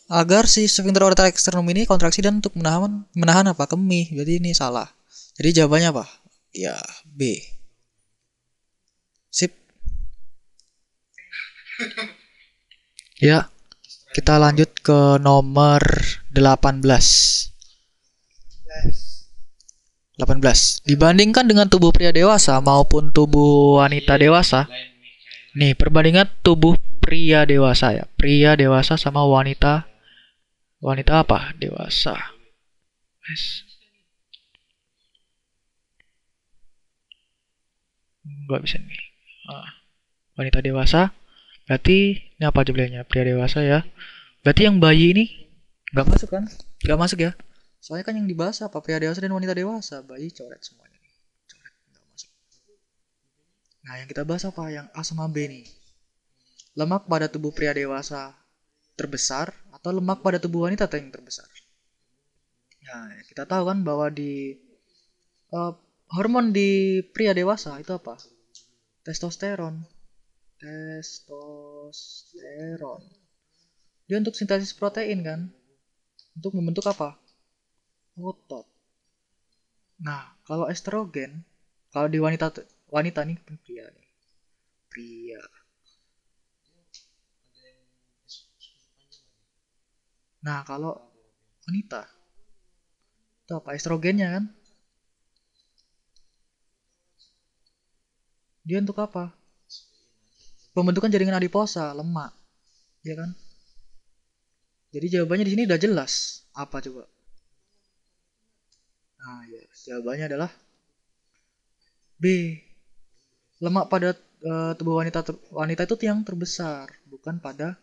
agar si sphincter uretra externum ini kontraksi dan untuk menahan apa? Kemih. Jadi ini salah. Jadi jawabannya apa? Ya, B. Sip. Ya, kita lanjut ke nomor 18. 18. Dibandingkan dengan tubuh pria dewasa maupun tubuh wanita dewasa. Nih, perbandingan tubuh pria dewasa ya. Pria dewasa sama wanita. Wanita apa? Dewasa. Enggak bisa nih. Wanita dewasa. Berarti ini apa judulnya? Pria dewasa ya. Berarti yang bayi ini enggak masuk kan? Enggak masuk ya. Soalnya kan yang dibahas apa? Pria dewasa dan wanita dewasa. Bayi coret semuanya nih. Coret, nggak masuk. Nah, yang kita bahas apa? Yang A sama B nih. Lemak pada tubuh pria dewasa terbesar atau lemak pada tubuh wanita yang terbesar? Nah, kita tahu kan bahwa di hormon di pria dewasa itu apa? Testosteron. Dia untuk sintesis protein kan? Untuk membentuk apa? Otot. Nah, kalau estrogen, kalau di wanita nih pria nih. Pria. Nah, kalau wanita itu apa? Estrogennya kan? Dia untuk apa? Pembentukan jaringan adiposa, lemak. Ya kan? Jadi jawabannya di sini udah jelas. Apa coba? Nah, ya, jawabannya adalah B. Lemak pada tubuh wanita itu yang terbesar, bukan pada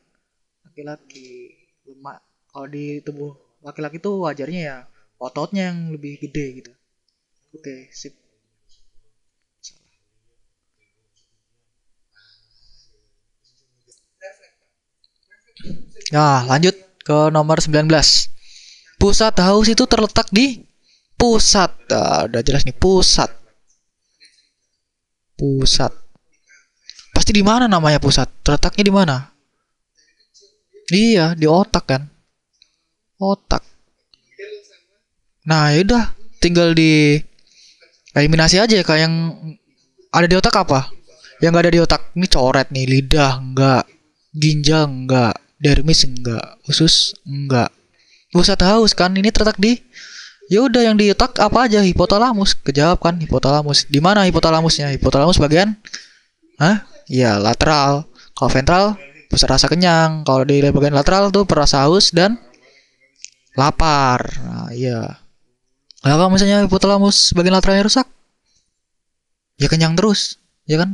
laki-laki. Lemak kalau di tubuh laki-laki tuh wajarnya ya ototnya yang lebih gede gitu. Oke, sip. Nah, lanjut ke nomor 19. Pusat haus itu terletak di pusat. Udah jelas nih, pusat. Pusat. Pasti di mana namanya pusat? Terletaknya di mana? Iya, di otak kan. Otak. Nah, yaudah, tinggal di eliminasi aja kayak yang ada di otak apa? Yang gak ada di otak. Ini coret nih, lidah enggak, ginjal enggak, dermis enggak, usus enggak. Pusat haus kan ini terletak di, ya udah yang di otak apa aja? Hipotalamus. Kejawab kan hipotalamus. Di mana hipotalamusnya? Hipotalamus bagian iya, lateral. Kalau ventral pusat rasa kenyang. Kalau di bagian lateral tuh perasa haus dan lapar. Nah, iya. Nah, kalau misalnya hipotalamus bagian lateralnya rusak, ya kenyang terus. Ya kan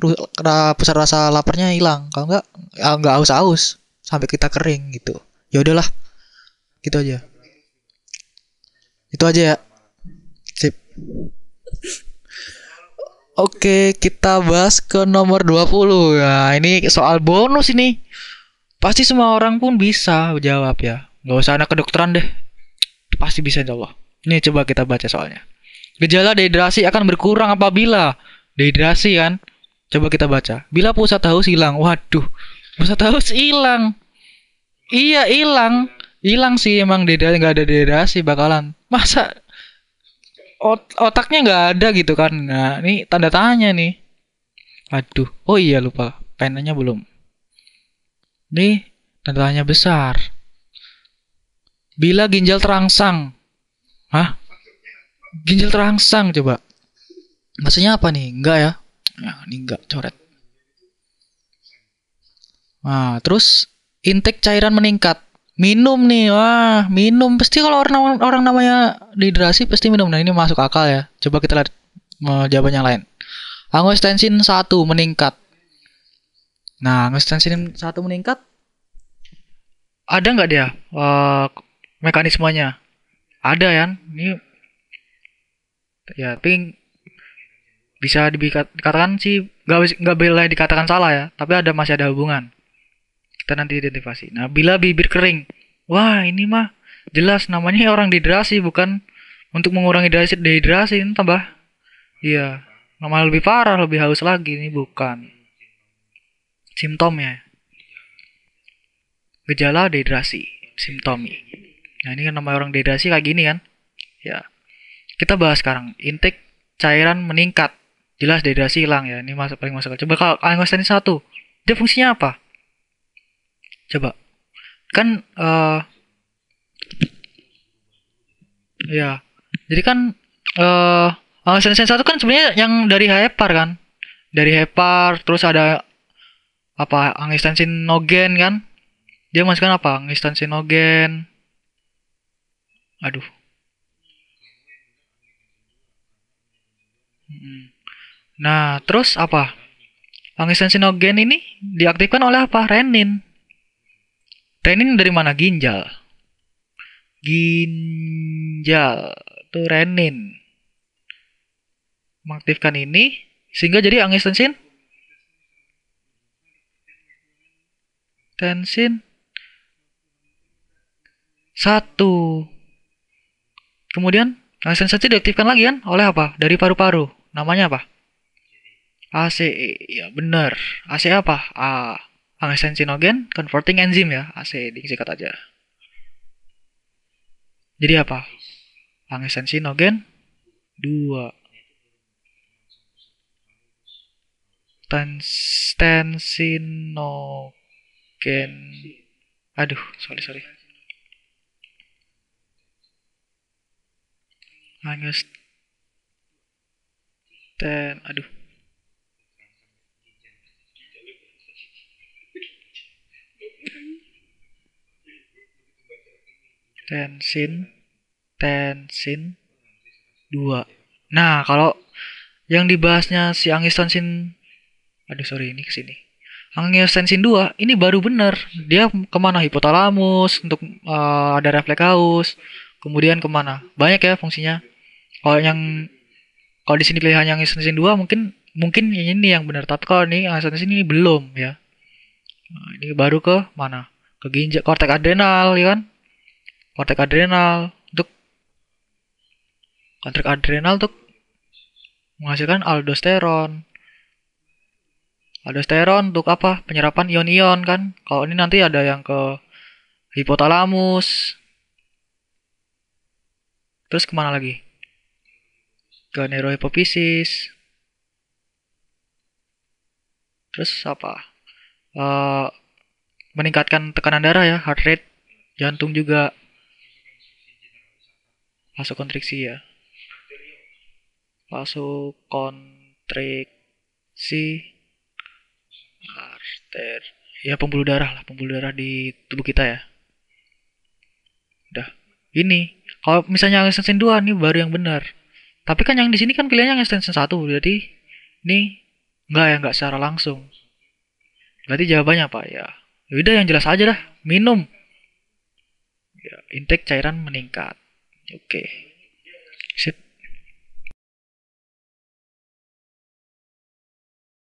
pusat rasa laparnya hilang. Kalau enggak, ya enggak haus-haus sampai kita kering gitu. Ya udahlah, gitu aja. Itu aja ya. Sip. Oke, kita bahas ke nomor 20. Nah, ini soal bonus ini. Pasti semua orang pun bisa jawab ya. Gak usah anak kedokteran deh. Pasti bisa insyaallah. Ini coba kita baca soalnya. Gejala dehidrasi akan berkurang apabila dehidrasi kan. Coba kita baca. Bila pusat haus hilang. Waduh, pusat haus hilang. Iya, hilang. Hilang sih emang dehidrasi, nggak ada dehidrasi bakalan. Masa otaknya nggak ada gitu kan? Nah, ini tanda tanya nih. Aduh, oh iya lupa. Penanya belum. Nih, tanda tanya besar. Bila ginjal terangsang. Hah? Ginjal terangsang coba. Maksudnya apa nih? Enggak ya? Nah, ini enggak, coret. Nah, terus intake cairan meningkat. Minum nih, wah minum pasti kalau orang namanya dehidrasi pasti minum. Nah ini masuk akal ya. Coba kita lihat jawaban yang lain. Angiotensin 1 meningkat. Nah angiotensin 1 meningkat, ada nggak dia mekanismenya? Ada ya. Ini ya, tapi bisa dikatakan sih nggak boleh dikatakan salah ya. Tapi masih ada hubungan. Kita nanti identifikasi. Nah, bila bibir kering, wah ini mah jelas namanya orang dehidrasi, bukan untuk mengurangi dehidrasi ini tambah. Iya, malah lebih parah, lebih haus lagi. Ini bukan simptomnya. Gejala dehidrasi, simptomi. Nah, ini kan nama orang dehidrasi kayak gini kan? Ya. Kita bahas sekarang intake cairan meningkat. Jelas dehidrasi hilang ya. Ini paling masuk. Coba kalau angiotensin 1, dia fungsinya apa? Coba kan ya jadi kan angiotensin 1 kan sebenarnya yang dari hepar kan, dari hepar. Terus ada apa, angiostensinogen kan, dia masukkan apa, angiostensinogen. Aduh. Nah terus apa, angiostensinogen ini diaktifkan oleh apa, renin. Renin dari mana? Ginjal. Ginjal tuh renin mengaktifkan ini sehingga jadi angiotensin tensin 1. Kemudian angiotensin diaktifkan lagi kan oleh apa? Dari paru-paru. Namanya apa? ACE. Ya benar. ACE apa? Angiostensinogen converting enzyme ya, AC disingkat aja. Jadi apa? Angiostensinogen 2. Tensinogen. Aduh, sorry. Aduh. Tensin 2. Nah, kalau yang dibahasnya si angiotensin Aduh sorry ini kesini. Angiotensin 2 ini baru bener. Dia kemana? Hipotalamus untuk ada refleks haus. Kemudian kemana? Banyak ya fungsinya. Kalau yang kalau di sini pilihannya angiotensin 2 mungkin ini yang benar. Tapi kalau ini angiotensin ini belum ya. Nah, ini baru ke mana? Ke ginjal, korteks adrenal ya kan? Korteks adrenal untuk menghasilkan aldosteron. Aldosteron untuk apa? Penyerapan ion-ion kan. Kalau ini nanti ada yang ke hipotalamus. Terus kemana lagi? Ke neurohipofisis. Terus apa? Meningkatkan tekanan darah ya, heart rate, jantung juga. Vasokonstriksi ya. Vasokonstriksi arter. Ya pembuluh darah di tubuh kita ya. Udah. Ini kalau misalnya angiotensin 2 nih baru yang benar. Tapi kan yang di sini kan pilihannya angiotensin 1, jadi ini enggak secara langsung. Berarti jawabannya apa ya? Udah yang jelas aja dah, minum. Ya, intake cairan meningkat. Oke. Sip.